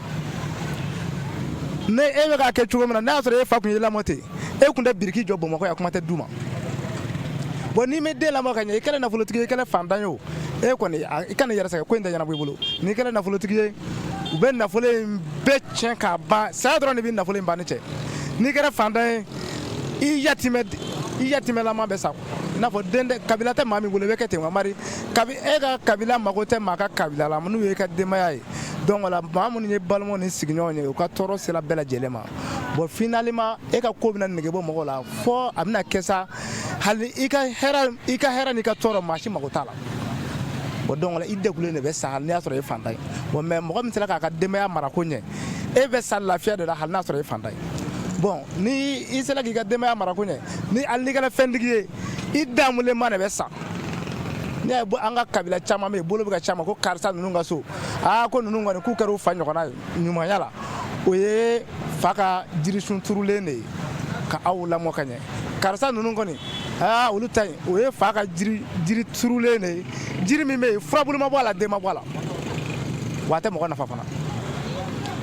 [SPEAKER 4] ne e bɛ k'a kɛ cogo min na n'a y'a sɔrɔ e fa tun ye lamɔ ten e tun tɛ biriki jɔ Bamakɔ yan kuma tɛ du ma bon n'i ma den lamɔ ka ɲɛ i kɛra nafolotigi ye i kɛra fantan ye o e kɔni i kana yɛrɛ sɛgɛn ko in tɛ ɲɛnabɔ i bolo n'i kɛra nafolotigi ye u bɛ nafolo in bɛɛ tiɲɛ k'a ban saya dɔrɔn de bɛ nafolo in ban ni cɛ n'i kɛra fantan ye i yatimɛlama bɛ sa i n'a fɔ den kabila tɛ maa min bolo i bɛ kɛ ten wa mari e ka kabila mago tɛ maa ka kabila la n'u ye ka denbaya ye donc o la maa minnu ye balimaw ni sigiɲɔgɔnw ye u ka tɔɔrɔ sera bɛɛ lajɛlen ma bon finalement e ka ko bɛna nege bɔ mɔgɔw la fɔ a bɛna kɛ sa hali i ka hɛrɛ n'i ka tɔɔrɔ maa si mago t'a la bon donc i degulen de bɛ sa hali n'i y'a sɔrɔ i ye fantan ye bon mais mɔgɔ min sera k'a ka denbaya mara ko ɲɛ e bɛ sa lafiya de la hali n'a sɔrɔ i ye fantan ye bon ni i sera k'i ka denbaya mara ko ɲɛ ni hali n'i kɛra fɛntigi ye i damulenma de bɛ sa n'i y'a ye an ka kabila caman bɛ yen bolo bɛ ka caman ko karisa ninnu ka so ko ninnu kɔni k'u kɛra u fa ɲɔgɔnna ye ɲumanya la o ye fa ka jirisun turulen de ye ka aw lamɔ ka ɲɛ karisa ninnu kɔni olu ta yen o ye fa ka jiri turulen de ye jiri min bɛ yen furabulu ma bɔ a la den ma bɔ a la wa a tɛ mɔgɔ nafa fana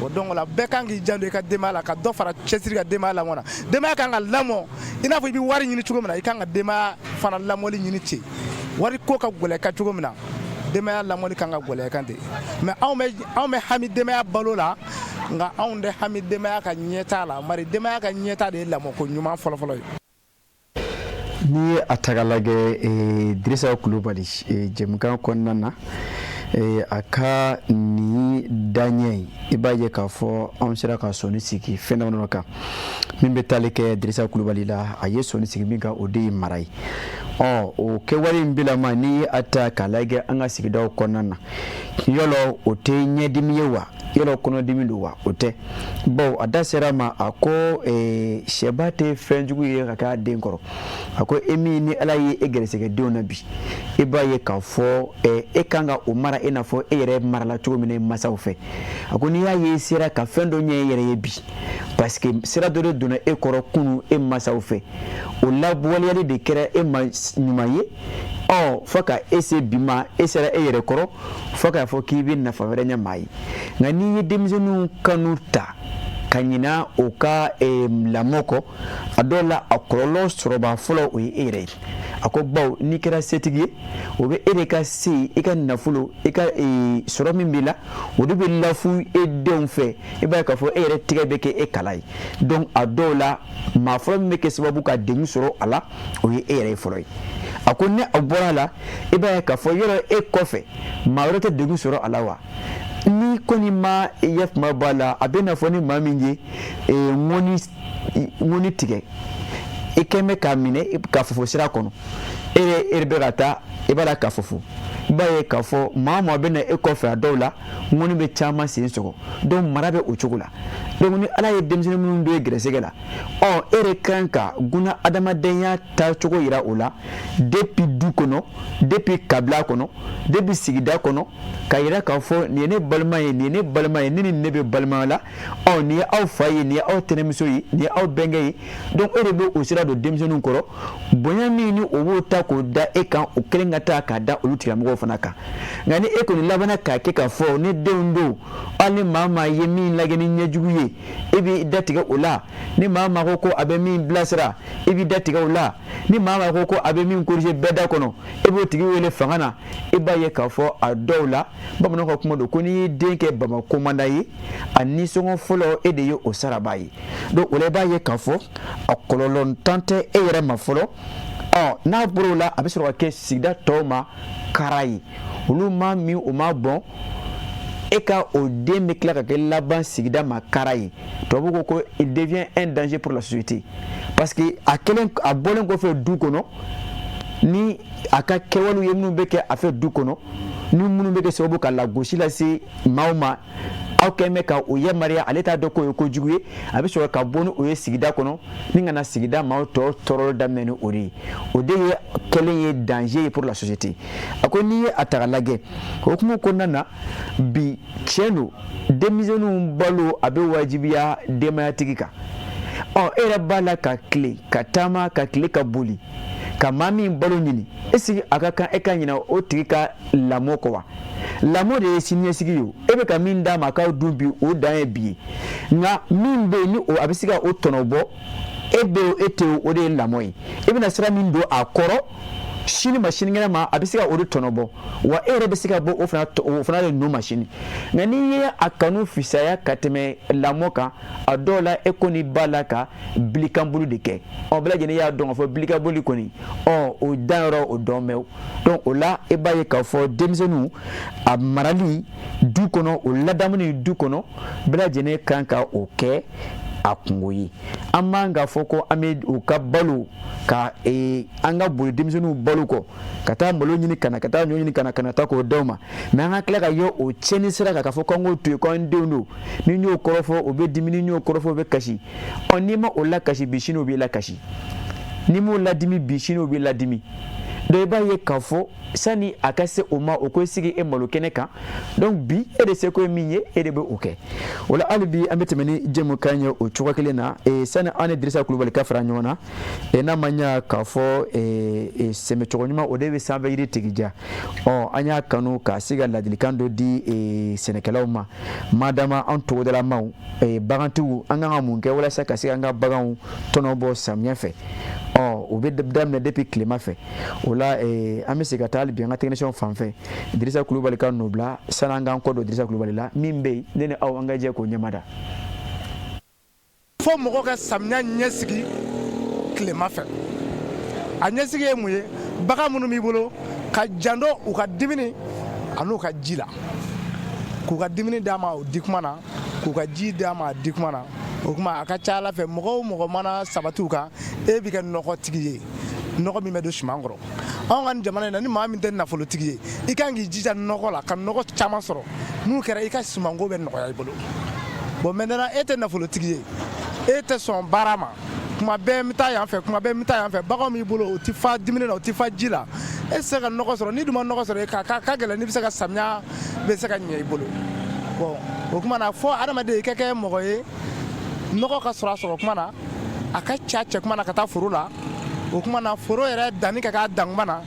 [SPEAKER 4] o donc la bɛɛ kan k'i janto i ka denbaya la ka dɔ fara cɛsiri ka denbaya lamɔ na denbaya kan ka lamɔ i n'a fɔ i bɛ wari ɲini cogo min na i kan ka denbaya fana lamɔli ɲini ten wari ko ka gɛlɛn ka cogo min na denbaya lamɔli kan ka gɛlɛn kan ten mais anw bɛ hami denbaya balo la nka anw tɛ hami denbaya ka ɲɛtaa la bari denbaya ka ɲɛtaa de ye lamɔko ɲuman fɔlɔfɔlɔ ye.
[SPEAKER 1] N'i ye a ta k'a lajɛ Dirisa Kulubali jɛmukan kɔnɔna na a ka nin daɲɛ i b'a ye k'a fɔ anw sera ka sɔnni sigi fɛn dama kan min bɛ tali kɛ Dirisa Kulubali la a ye sɔnni sigi min kan o de ye mara ye o kɛwale in bilama n'i ye a ta k'a lajɛ an ka sigidaw kɔnɔna na yɔrɔ o tɛ ɲɛdimi ye wa yɔrɔ kɔnɔdimi don wa o tɛ bawo a da sera ma a ko sɛba tɛ fɛn jugu ye ka k'a den kɔrɔ a ko e min ni Ala ye e gɛrɛsɛgɛdenw na bi e b'a ye k'a fɔ e kan ka o mara e n'a fɔ e yɛrɛ marala cogo min na masaw fɛ a ko n'i y'a ye sera ka fɛn dɔ ɲɛ e yɛrɛ ye bi parce que sira dɔ de donna e kɔrɔ kunu e masaw fɛ o lawaleyali de kɛra e ma ɲuman ye fo ka e se bi ma e sera e yɛrɛ kɔrɔ fo k'a fɔ k'i bɛ nafa wɛrɛ ɲɛ maa ye nka n'i ye denmisɛnninw kanu ta ka ɲina o ka lamɔ kɔ a dɔw la a kɔlɔlɔ sɔrɔba fɔlɔ o ye e yɛrɛ ye a ko bawo n'i kɛra setigi ye o bɛ e de ka se i ka nafolo i ka sɔrɔ min b'i la o de bɛ lafu e denw fɛ i b'a ye k'a fɔ e yɛrɛ tigɛ bɛ kɛ e kala ye donc a dɔw la maa fɔlɔ min bɛ kɛ sababu ka degun sɔrɔ a la o ye e yɛrɛ ye fɔlɔ ye a ko ni a bɔra a la i b'a ye k'a fɔ yɔrɔ e kɔfɛ maa wɛrɛ tɛ degun sɔrɔ a la wa ni kɔni ma yafuma b'a la a bɛ na fɔ ni maa min ye ŋɔni tigɛ i kɛn bɛ k'a minɛ k'a fofo sira kɔnɔ e bɛ ka taa i b'a la k'a fofo i b'a ye k'a fɔ maa bɛ na e kɔfɛ a dɔw la ŋɔni bɛ caman sen sɔgɔ donc mara bɛ o cogo la donc ni Ala ye denmisɛnnin minnu don gɛrɛsɛgɛ la e de kan ka guna adamadenya taacogo yira o la depuis du kɔnɔ depuis kabila kɔnɔ depuis sigida kɔnɔ ka yira k'a fɔ nin ye ne balima ye nin ye ne balima ye ne ni ne bɛ balimaya la nin ye aw fa ye nin ye aw tɛnɛmuso ye nin ye aw bɛnkɛ ye donc e de bɛ o sira don denmisɛnninw kɔrɔ bonya min ni o b'o ta k'o da e kan o kelen ka taa k'a da olu tigilamɔgɔw fana kan nka ni e kɔni labanna k'a kɛ k'a fɔ ne denw don hali ni maa ye min lajɛ ni ɲɛjugu ye e b'i datigɛ o la ni maa ko a bɛ min bilasira e b'i datigɛ o la ni maa ko a bɛ min corriger bɛɛ da kɔnɔ e b'o tigi wele fanga na e b'a ye k'a fɔ a dɔw la bamananw ka kuma don ko n'i ye den kɛ Bamako manda ye a nisɔngɔ fɔlɔ e de ye o saraba ye donc o la i b'a ye k'a fɔ a kɔlɔlɔ tan tɛ e yɛrɛ ma fɔlɔ n'a bɔra o la a bɛ sɔrɔ ka kɛ sigida tɔw ma kara ye olu ma min o ma bɔn e ka o den bɛ tila ka kɛ laban sigida ma kara ye tubabu ko il devient un danger pour la société parce que a bɔlen kɔfɛ du kɔnɔ ni a ka kɛwalew ye minnu bɛ kɛ a fɛ du kɔnɔ ni minnu bɛ kɛ sababu ka lagosi lase maaw ma aw kɛn bɛ ka o yamaruya ale t'a dɔn k'o ye kojugu ye a bɛ sɔrɔ ka bɔ ni o ye sigida kɔnɔ ni ka na sigida maaw tɔ tɔɔrɔ daminɛ ni o de ye o de ye kɛlen ye danger ye pour la société a ko n'i ye a ta k'a lajɛ hukumu kɔnɔna na bi tiɲɛ don denmisɛnninw balo a bɛ wajibiya denbayatigi kan e yɛrɛ b'a la ka tile ka taama ka tile ka boli ka maa min balo ɲini est-ce que a ka kan e ka ɲina o tigi ka lamɔ kɔ wa lamɔ de ye siniɲɛsigi ye e bɛ ka min d'a ma k'aw dun bi o dan ye bi ye nka min bɛ yen ni a bɛ se ka o tɔnɔ bɔ e bɛ o e tɛ o de ye lamɔ ye e bɛna sira min don a kɔrɔ sini ma sinikɛnɛ ma a bɛ se ka o de tɔnɔ bɔ wa e yɛrɛ bɛ se ka bɔ o fana de nɔ ma sini nka n'i ye a kanu fisaya ka tɛmɛ lamɔ kan a dɔw la e kɔni b'a la ka bilikanbolo de kɛ bɛɛ lajɛlen y'a dɔn k'a fɔ bilikanbolo kɔni o danyɔrɔ o dɔn bɛ donc o la e b'a ye k'a fɔ denmisɛnninw a marali du kɔnɔ o ladamu ni du kɔnɔ bɛɛ lajɛlen kan ka o kɛ a kungo ye an man ka fɔ ko an bɛ u ka balo ka an ka boli denmisɛnninw balo kɔ ka taa malo ɲini kana ka taa ɲɔ ɲini kana kana taa k'o d'aw ma mais an ka tila ka ye o tiɲɛni sira kan k'a fɔ k'an k'o to yen k'an denw don ni n y'o kɔrɔfɔ o bɛ dimi ni n y'o kɔrɔfɔ o bɛ kasi n'i ma o lakasi bi sini o b'i lakasi ni m'o ladimi bi sini o b'i ladimi donc i b'a ye k'a fɔ sani a ka se o ma o ko sigi e malo kɛnɛ kan donc bi e de se ko ye min ye e de bɛ o kɛ o la hali bi an bɛ tɛmɛ ni jɛmukan ye o cogo kelen na sani an ni Dirisa Kulubali ka fara ɲɔgɔn na n'a ma ɲa k'a fɔ sɛmɛcogo ɲuman o de bɛ sanfɛ yiri tigija an y'a kanu ka se ka ladilikan dɔ di sɛnɛkɛlaw ma madama an togodalamaw bagantigiw an kan ka mun kɛ walasa ka se an ka baganw tɔnɔ bɔ samiyɛ fɛ o bɛ daminɛ depuis tilema fɛ o la an bɛ se ka taa hali bi an ka technicien fan fɛ Dirisa Kulubali ka nɔbila sani an k'an kɔ don Dirisa Kulubali la min bɛ yen ne ni aw an ka jɛ k'o ɲɛmada
[SPEAKER 4] fo mɔgɔ ka samiya ɲɛsigi tilema fɛ a ɲɛsigi ye mun ye bagan minnu b'i bolo ka jando u ka dimini an'u ka ji la k'u ka dimini d'a ma o di kuma na k'u ka ji d'a ma a di kuma na o kuma a ka ca Ala fɛ mɔgɔ o mɔgɔ mana sabati u kan e bɛ kɛ nɔgɔtigi ye nɔgɔ min bɛ don suman kɔrɔ anw ka nin jamana in na ni maa min tɛ nafolotigi ye i kan k'i jija nɔgɔ la ka nɔgɔ caman sɔrɔ n'u kɛra i ka sumanko bɛ nɔgɔya i bolo bon maintenant e tɛ nafolotigi ye e tɛ sɔn baara ma kuma bɛɛ n bɛ taa yan fɛ kuma bɛɛ n bɛ taa yan fɛ baganw b'i bolo o tɛ fa dumuni na o tɛ fa ji la e tɛ se ka nɔgɔ sɔrɔ n'i dun ma nɔgɔ sɔrɔ ka gɛlɛn n'i bɛ se ka samiya bɛ se ka ɲɛ i bolo bon o kuma na fɔ adamaden i ka kɛ mɔgɔ ye nɔgɔ ka sɔrɔ a sɔrɔ kuma na a ka ca cɛ kuma na ka taa foro la o kuma na foro yɛrɛ danni ka k'a dan kuma na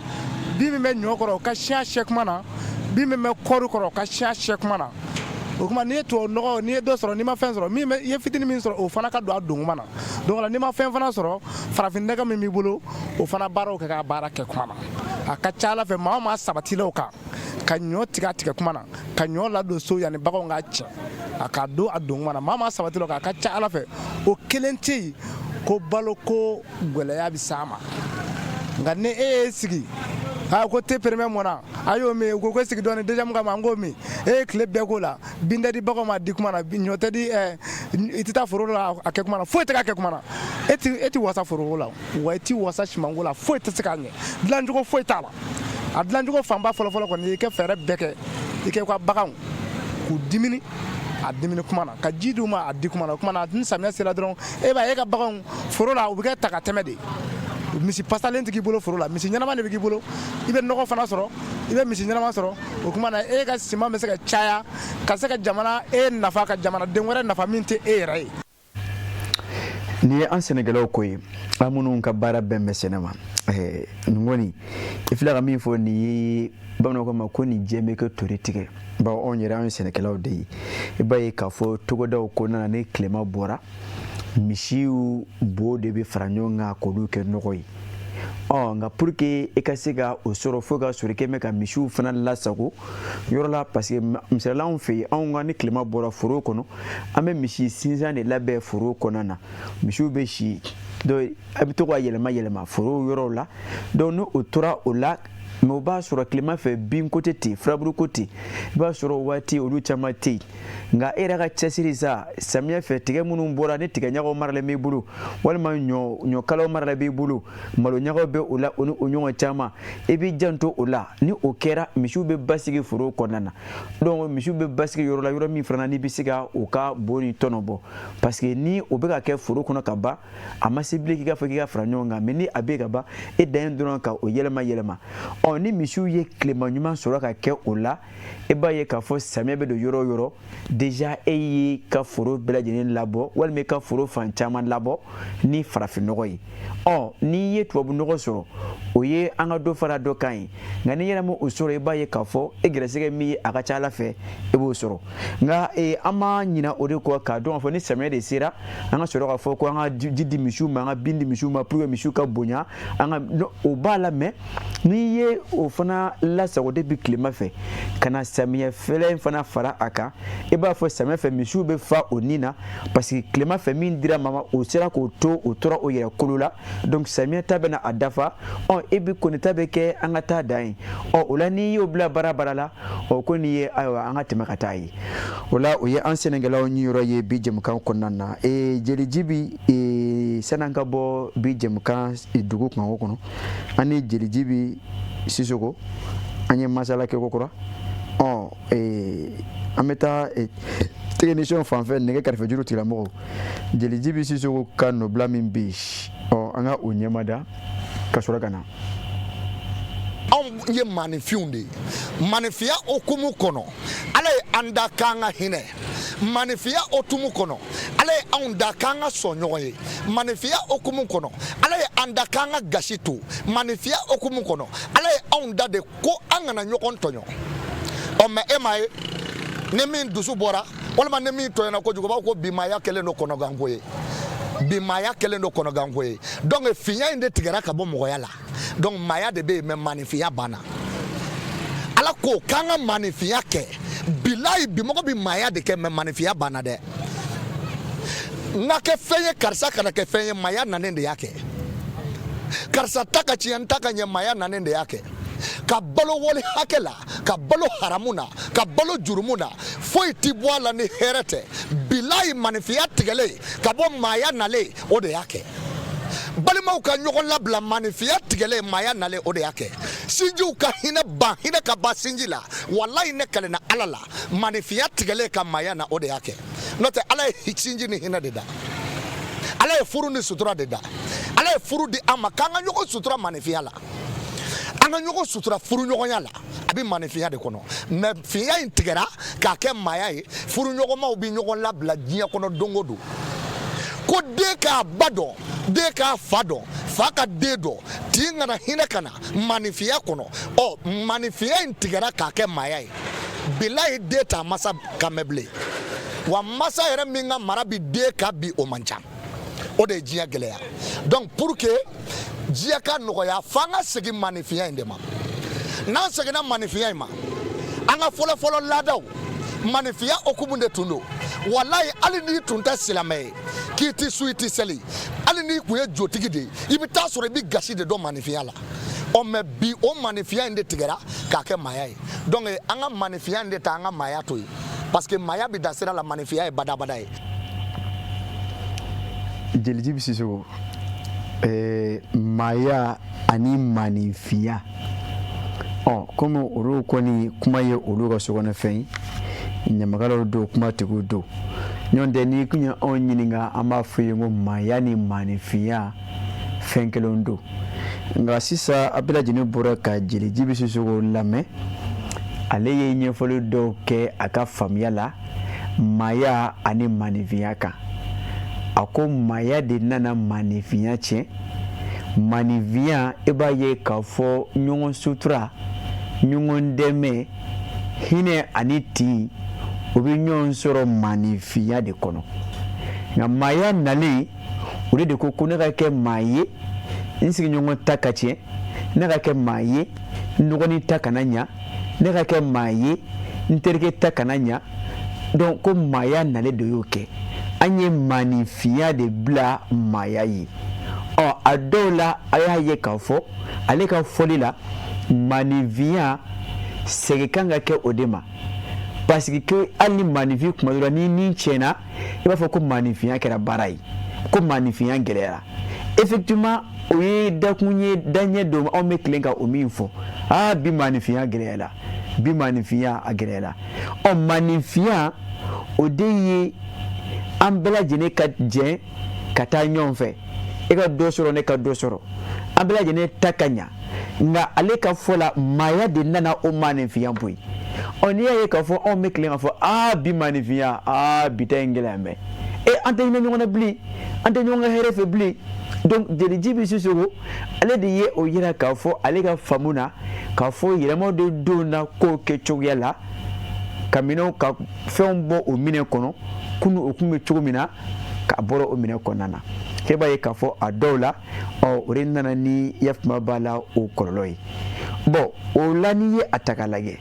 [SPEAKER 4] bin min bɛ ɲɔ kɔrɔ o ka siɲɛ siyɛ kuma na bin min bɛ kɔɔri kɔrɔ o ka siɲɛ siyɛ kuma na o kuma n'i ye tubabu nɔgɔ n'i ye dɔ sɔrɔ n'i ma fɛn sɔrɔ min i ye fitinin min sɔrɔ o fana ka don a don kuma na donc n'i ma fɛn fana sɔrɔ farafin nɛgɛ min b'i bolo o fana baaraw kɛ k'a baara kɛ kuma na a ka ca Ala fɛ maa o maa sabatilaw kan ka ɲɔ tigɛ kuma na ka ɲɔ ladon so yanni baganw k'a tiɲɛ a ka don a don kuma na maa o maa sabatilaw kan a ka ca Ala fɛ o kelen tɛ yen ko balo ko gɛlɛya bɛ s'a ma nka ni e ye sigi ko te permet mɔna a y'o min ko sigi dɔɔni deuxième kama an k'o min e ye tile bɛɛ k'o la bin tɛ di baganw ma di kuma na ɲɔ tɛ di i tɛ taa foro la a kɛ kuma na foyi tɛ ka kɛ kuma na e ti wasa foroko la wa i ti wasa simanko la foyi tɛ se k'a ɲɛ dilancogo foyi t'a la a dilancogo fanba fɔlɔfɔlɔ kɔni i kɛ fɛɛrɛ bɛɛ kɛ i kɛ ka baganw k'u dimini a dimini kuma na ka ji d'u ma a di kuma na o kuma na ni samiya sera dɔrɔn e b'a ye e ka baganw foro la u bɛ kɛ ta ka tɛmɛ de misi pasalen tɛ k'i bolo foro la misi ɲɛnama de bɛ k'i bolo i bɛ nɔgɔ fana sɔrɔ i bɛ misi ɲɛnama sɔrɔ o kuma na e ka siman bɛ se ka caya ka se ka jamana e nafa ka jamanaden wɛrɛ nafa min tɛ e yɛrɛ ye.
[SPEAKER 1] Ni ye an sɛnɛkɛlaw ko ye an minnu ka baara bɛn bɛ sɛnɛ ma nin kɔni i filɛ ka min fɔ nin ye bamananw ko ma ko nin diɲɛ bɛ kɛ tori tigɛ bawo anw yɛrɛ an ye sɛnɛkɛlaw de ye i b'a ye k'a fɔ togodaw kɔnɔna na ni tilema bɔra misiw bo de bɛ fara ɲɔgɔn kan k'olu kɛ nɔgɔ ye nka pour que e ka se ka o sɔrɔ fo ka sɔrɔ i kɛ mɛ ka misiw fana lasago yɔrɔ la parce que misalila anw fɛ yen anw ka ni tilema bɔra foro kɔnɔ an bɛ misi sinsan de labɛn foro kɔnɔna na misiw bɛ si donc a bɛ to ka yɛlɛma yɛlɛma foro yɔrɔw la donc ni o tora o la mais o b'a sɔrɔ tilema fɛ bin ko tɛ ten filaburu ko tɛ i b'a sɔrɔ waati olu caman tɛ yen nka e yɛrɛ ka cɛsiri sa samiyɛ fɛ tigɛ minnu bɔra ni tigɛ ɲagaw maralen b'i bolo walima ɲɔkalaw maralen b'i bolo malo ɲagaw bɛ o la o ni o ɲɔgɔn caman i b'i janto o la ni o kɛra misiw bɛ basigi foro kɔnɔna na donc misiw bɛ basigi yɔrɔ la yɔrɔ min fana n'i bɛ se ka o ka bo ni tɔnɔ bɔ parce que ni o bɛ ka kɛ foro kɔnɔ ka ban a ma se bilen k'i ka fɔ k'i ka fara ɲɔgɔn kan mais ni a bɛ ka ban e dan ye dɔrɔn ka o yɛlɛma yɛlɛma ni misiw ye tilema ɲuman sɔrɔ ka kɛ o la e b'a ye k'a fɔ samiyɛ bɛ don yɔrɔ o yɔrɔ déjà e y'i ka foro bɛɛ lajɛlen labɔ walima i ka foro fan caman labɔ ni farafinnɔgɔ ye n'i ye tubabu nɔgɔ sɔrɔ o ye an ka dɔ fara dɔ kan ye nka n'i yɛrɛ ma o sɔrɔ i b'a ye k'a fɔ e gɛrɛsɛgɛ min ye a ka ca Ala fɛ e b'o sɔrɔ nka an ma ɲina o de kɔ k'a dɔn k'a fɔ ni samiyɛ de sera an ka sɔrɔ k'a fɔ ko an ka ji di misiw ma an ka bin di misiw ma pour que misiw ka bonya an ka o b'a la mais n'i ye ye o fana lasago depuis tilema fɛ kana samiya fɛlɛ fana fara a kan i b'a fɔ samiya fɛ misiw bɛ fa o nin na parce que tilema fɛ min dira mama o sera k'o to o tora o yɛrɛ kolo la donc samiya ta bɛna a dafa e bi kɔni ta bɛ kɛ an ka taa dan ye o la n'i y'o bila baara la ko nin ye ayiwa an ka tɛmɛ ka taa ye o la o ye an sɛnɛkɛlaw ɲiyɔrɔ ye bi jɛmukan kɔnɔna na jeliji bi san'an ka bɔ bi jɛmukan dugu kungo kɔnɔ an ni jeliji bi Sisoko an ye masala kɛ ko kura an bɛ taa technicien fan fɛ nɛgɛ kɛrɛfɛ juru tigilamɔgɔw jeliji bi Sisoko ka nɔbila min bɛ yen an ka o ɲɛmada ka sɔrɔ ka na
[SPEAKER 5] anw ye maanifinw de ye maanifiya okumu kɔnɔ ala ye an da k'an ka hinɛ maanifiya okumu kɔnɔ ala ye anw da k'an ka sɔn ɲɔgɔn ye maanifiya okumu kɔnɔ ala ye an da k'an ka gasi to maanifiya okumu kɔnɔ ala ye anw da de ko an kana ɲɔgɔn tɔɲɔ mais e m'a ye ni min dusu bɔra walima ni min tɔɲɔna kojugu u b'a fɔ ko bi maaya kɛlen don kɔnɔganko ye bi maaya kɛlen don kɔnɔganko ye donc fiɲɛ in de tigɛra ka bɔ mɔgɔya la donc maaya de bɛ yen mais maanifiya banna ala ko k'an ka maanifiya kɛ bilayi bi mɔgɔ bɛ maaya de kɛ mais maanifiya banna dɛ n ka kɛ fɛn ye karisa kana kɛ fɛn ye maaya nanen de y'a kɛ karisa ta ka tiɲɛ n ta ka ɲɛ maaya nanen de y'a kɛ ka balo wali hakɛ la ka balo haramu na ka balo jurumu na foyi ti bɔ a la ni hɛrɛ tɛ bilayi maanifiya tigɛlen ka bɔ maaya nalen o de y'a kɛ balimaw ka ɲɔgɔn labila maanifiya tigɛlen maaya nalen o de y'a kɛ sinjiw ka hinɛ ka ban sinji la walayi ne kalenna ala la maanifiya tigɛlen ka maaya na o de y'a kɛ n'o tɛ ala ye sinji ni hinɛ de da ala ye furu ni sutura de da ala ye furu di an ma k'an ka ɲɔgɔn sutura maanifiya la an ka ɲɔgɔn sutura furu ɲɔgɔnya la a bɛ maanifiya de kɔnɔ mais fiɲɛ in tigɛra k'a kɛ maaya ye furu ɲɔgɔnmaw bɛ ɲɔgɔn labila diɲɛ kɔnɔ don o don ko den k'a ba dɔn den k'a fa dɔn fa ka den dɔn tin kana hinɛ ka na maanifiya kɔnɔ maanifiya in tigɛra k'a kɛ maaya ye bilayi den t'a masa kan mɛn bilen wa masa yɛrɛ min ka mara bi den ka bi o man ca o de ye diɲɛ gɛlɛya donc pour que diɲɛ ka nɔgɔya f'an ka segin maanifiya in de ma n'an seginna maanifiya in ma an ka fɔlɔfɔlɔ laadaw maanifiya okumu de tun don walayi hali n'i tun tɛ silamɛ ye k'i ti su i ti seli hali n'i kun ye jotigi de ye i bɛ taa sɔrɔ i bɛ gasi de dɔn maanifiya la mais bi o maanifiya in de tigɛra k'a kɛ maaya ye donc an ka maanifiya in de ta an ka maaya to yen parce que maaya bɛ dan sira la maanifiya ye badabada ye.
[SPEAKER 1] jeliji bi Sisoko maaya ani maanifiya comme olu kɔni kuma ye olu ka sokɔnɔfɛn ye ɲamakalaw don kumatigiw don ɲɔn tɛ n'i kun ye anw ɲininka an b'a fɔ ye ko maaya ni maanifiya fɛn kelen don nka sisan a bɛɛ lajɛlen bɔra ka jeliji bi Sisoko lamɛn ale ye ɲɛfɔli dɔw kɛ a ka faamuya la maaya ani maanifiya kan a ko maaya de nana maanifiya tiɲɛ maanifiya i b'a ye k'a fɔ ɲɔgɔn sutura ɲɔgɔn dɛmɛ hinɛ ani tin o bɛ ɲɔgɔn sɔrɔ maanifiya de kɔnɔ nka maaya nalen o de ko ne ka kɛ maa ye n sigiɲɔgɔn ta ka tiɲɛ ne ka kɛ maa ye n dɔgɔnin ta kana ɲa ne ka kɛ maa ye n terikɛ ta kana ɲa donc ko maaya nalen de y'o kɛ an ye maanifiya de bila maaya ye a dɔw la a y'a ye k'a fɔ ale ka fɔli la maanifiya sɛgɛn kan ka kɛ o de ma parce que hali ni maanifin kuma dɔ la ni min tiɲɛna i b'a fɔ ko maanifiya kɛra baara ye ko maanifiya gɛlɛyara effectivement o ye dakun ye daɲɛ don anw bɛ tilen ka o min fɔ bi maanifiya gɛlɛyara bi maanifiya a gɛlɛyara maanifiya o de ye an bɛɛ lajɛlen ka jɛn ka taa ɲɔgɔn fɛ e ka dɔ sɔrɔ ne ka dɔ sɔrɔ an bɛɛ lajɛlen ta ka ɲa nka ale ka fɔ la maaya de nana o maanifiya bɔ yen n'i y'a ye k'a fɔ anw bɛ tilen k'a fɔ bi maanifiya bi ta in gɛlɛya mɛ an tɛ hinɛ ɲɔgɔn na bilen an tɛ ɲɔgɔn ka hɛrɛ fɛ bilen donc jeliji bi Sisoko ale de ye o yira k'a fɔ ale ka faamu na k'a fɔ yɛlɛma de don na kow kɛcogoya la ka minɛnw ka fɛnw bɔ o minɛ kɔnɔ kunu o kun bɛ cogo min na k'a bɔra o minɛ kɔnɔna na e b'a ye k'a fɔ a dɔw la o de nana ni yafuma b'a la o kɔlɔlɔ ye bon o la ni ye ataka lage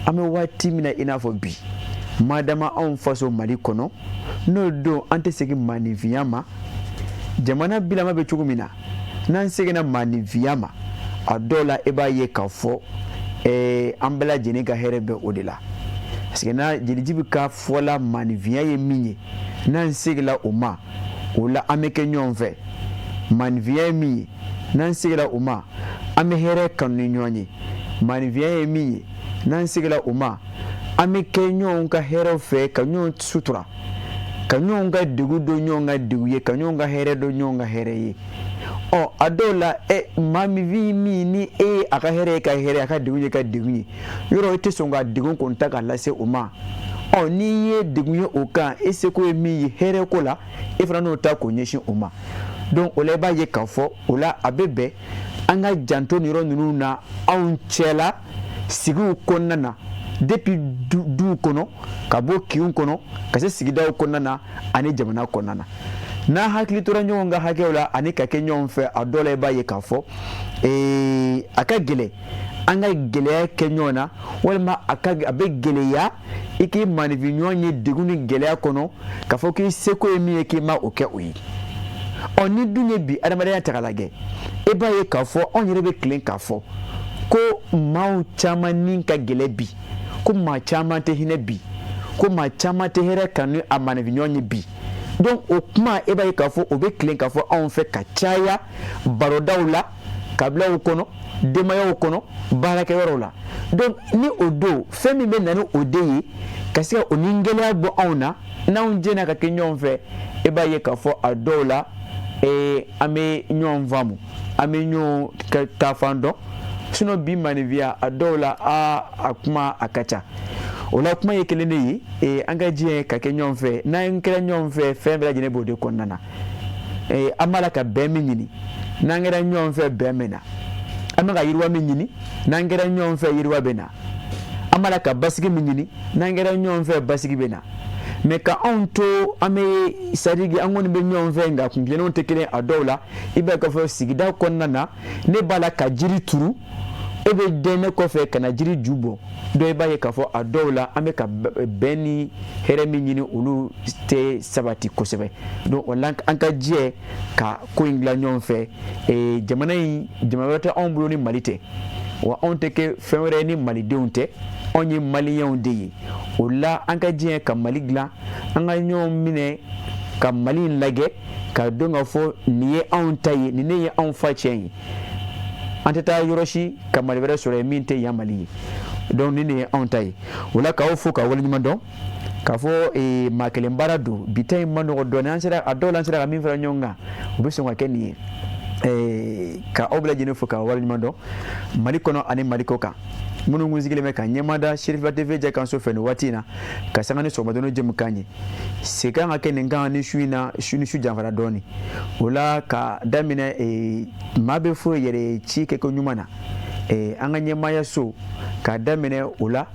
[SPEAKER 1] ame wati mina ina fo bi madama an faso Mali kono no do ante segi maniviyama jamana bilama be cogo mina nan segena maniviyama a dola eba ye ka fo an bela jeni ka here be odela parce que na jelijibi ka fola maniviya ye minye nan segela uma ola ameke nyonfe maniviya ye minye nan segela uma ame here kanu nyonye maniviya ye minye nan segela uma ame ke nyon ka here fe ka nyon sutura ka nyon ga digu do nyon ga digu ye ka nyon ga here do nyon ga here ye o adola mami vi mi ni aka here ka here aka digu ye ka digu ye yoro ite songa digu konta ka lase uma o ni ye digu ye oka eseko mi here ko la ifra no ta ko nyeshi uma donc ole ba ye ka fo ola abebe anga janto ni ro nunu na on chela sigu konnana depuis du kono kabo kiun kono kase sigida konnana ani jamana konnana na hakili tora nyonga hakewla ani kake nyonfe adole ba ye ka fo aka gele anga gele kenyona walma aka abe gele ya iki manivinyo nye diguni gele kono ka fo ki seko emi eki ma oke oyi oni dunye bi adamade ya takalage eba ye ka fo onyrebe clean ka fo ko mau chama ninka gele bi ko ma chama te hine bi ko ma chama te here kanu amanivinyo nye bi donc o kuma eba ye ka fo obe clean ka fo on fait ka chaya barodawla kabla ukono demaya ukono baraka yorola donc ni odo femi be nanu odeyi kasika oningela bo auna na unjena ka kenyon fe eba ye ka fo adola ame nyon vamu ame nyon ka fando sino bi manivia adola akuma akacha ola kuma yekelene yi anga jie ka kenyon fe na nkela nyon fe fembela jine bode konnana amala ka bemi nyini na ngera nyon fe bemena amaka yirwa minyini na ngera nyon fe yirwa bena amala ka basigi minyini na ngera nyon fe basigi bena me ka onto ame sadigi angoni be nyon fe nga kumbye non tekele adola ibe ka fo sigida konnana ne bala ka jiri turu ebe dene ko fe kana jiri jubo do eba ye ka fo adola ame ka beni heremi nyini ulu te sabati kosebe do olank anka je ka ko ingla nyon fe jamana yi jamana ta onbulo ni malite wa onteke fenre ni malideunte onyi maliyon de ola anka je ka maligla anga nyon mine ka malin lage ka donga fo niye ontaye ni ne ye on fa chen anteta yoroshi ka malibere sore minte ya mali donc ni ontaye ola ka ofo ka wala nyimando ka fo makele mbarado bitay mano do nan sira adola nan sira min fra nyonga obeso ngwa keni ka obla jene fo ka wala nyimando malikono ani malikoka munu nguzigile meka nyamada shirifa tv ja kan so feno watina ka sangani so madono jem kanye seka ngake nenga ni shuina shuni shu jamfara doni ola ka damina mabe fo yere chike ko nyumana anga nyamaya so ka damina ola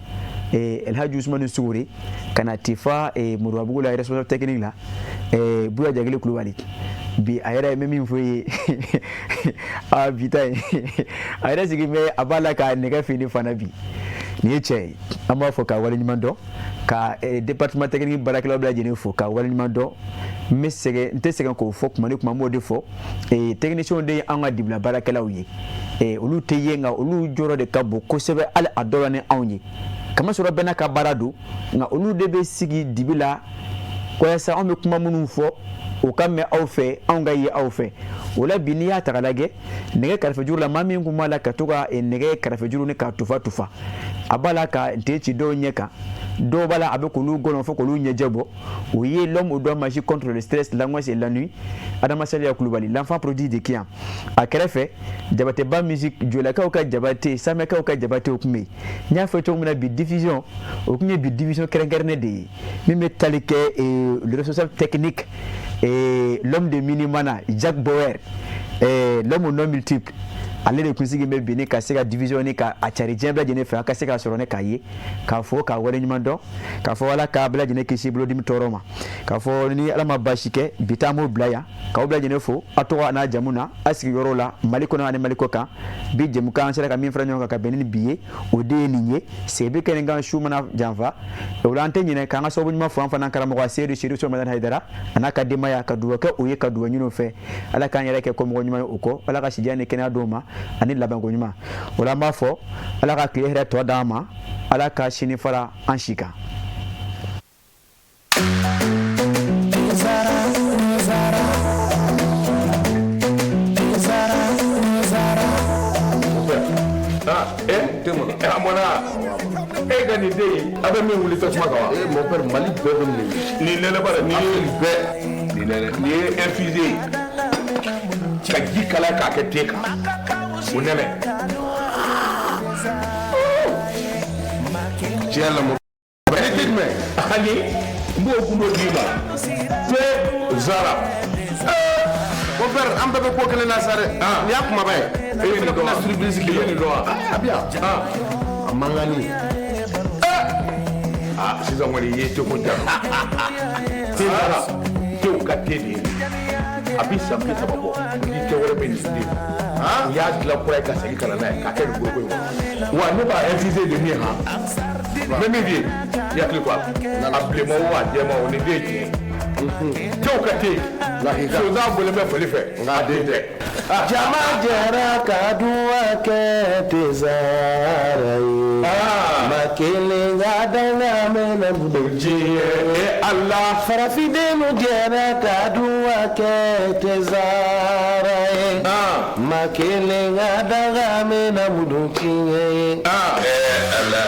[SPEAKER 1] Elhaji Usman Souri kana tifa murwabugula responsable technique la buya jagile kulubali bi ayera memi mfoye a bitai ayera sigime abala ka nega fini fanabi ni eche ama foka wali nyimando ka département technique barakela obla jeni fo ka wali nyimando mesege ntesege ko fo kuma ni kuma mode fo technicien de anga dibla barakela uye olu teyenga olu joro de kabo ko sebe al adola ne awnye kama soro bena ka barado nga olu debe sigi dibila ko yasa on me kuma munu fo o kamme awfe anga yi awfe wala biniya tagalage nege karfe juru la mami nguma la katoga nege karfe juru ne ka tufa abala ka ntechi do nyeka do bala abe ko lu gono fo ko lu nyejebo o yi l'homme au doit marcher contre le stress l'angoisse et la nuit adama salia kulubali l'enfant produit de kian a kerefe jabate ba musique jola ka o ka jabate samia ka o ka jabate o kume nya fe to muna bi diffusion o kunye bi division kerengerne de mime talike le responsable technique l'homme de Minimana Jack Bauer l'homme au nom multiple ale de kunsigi be bini ka se ka division ni ka a cari jembe jene fe ka se ka soro ne ka ye ka fo ka wale nyuma do ka fo wala ka bla jene kisi blo dim toroma ka fo ni ala mabashike bitamo blaya ka bla jene fo ato na jamuna asigi yorola maliko na ne maliko ka bi jemu kan sera ka min fra nyonga ka benin biye o de ninye sebe ken ngan shuma na janva o lante nyine ka nga so bunyuma fo amfa nan kala mo wa sedu shiru so madan haidara anaka de maya ka duwa ka o ye ka duwa nyino fe ala kan yere ke ko mo nyuma uko ala ka shijane kena doma ani labango nyuma wala ma fo ala ka kire to dama ala ka shini fara anshika
[SPEAKER 2] amona gani de abe min wuli ta kuma kawa
[SPEAKER 3] mon père Mali bɛɛ bɛ
[SPEAKER 2] ni nene bara ni ni infusé ka ji kala ka kɛ te kan o nene
[SPEAKER 3] tiɲɛ la mon père
[SPEAKER 2] ani mbo kundo diba te zara
[SPEAKER 3] mon père an bɛɛ bɛ ko kelen na sa dɛ ni y'a kumaba ye
[SPEAKER 2] e ni do
[SPEAKER 3] surprise kelen
[SPEAKER 2] ni do
[SPEAKER 3] abiya a mangani
[SPEAKER 2] sisan kɔni ye te ko tɛ zara tew ka te de a bi san bi saba bɔ ni te wɛrɛ bɛ nin den u y'a dilan kura ye ka segin ka na n'a ye k'a kɛ nin goroko in kɔnɔ wa ne b'a infusé de min han mɛ min bɛ yen i hakili to a la a bilenman o a jɛman o ni den tiɲɛ tew ka te sonsan bɔlen bɛ foli fɛ nka a den tɛ
[SPEAKER 3] jama jɛra ka duwa kɛ te zara ye ma kelen ka danga mɛna budoji ye
[SPEAKER 2] Allah
[SPEAKER 3] farafidenu jɛra ka duwa kɛ te zara ye ma kelen ka danga mɛna budoji ye
[SPEAKER 2] Allah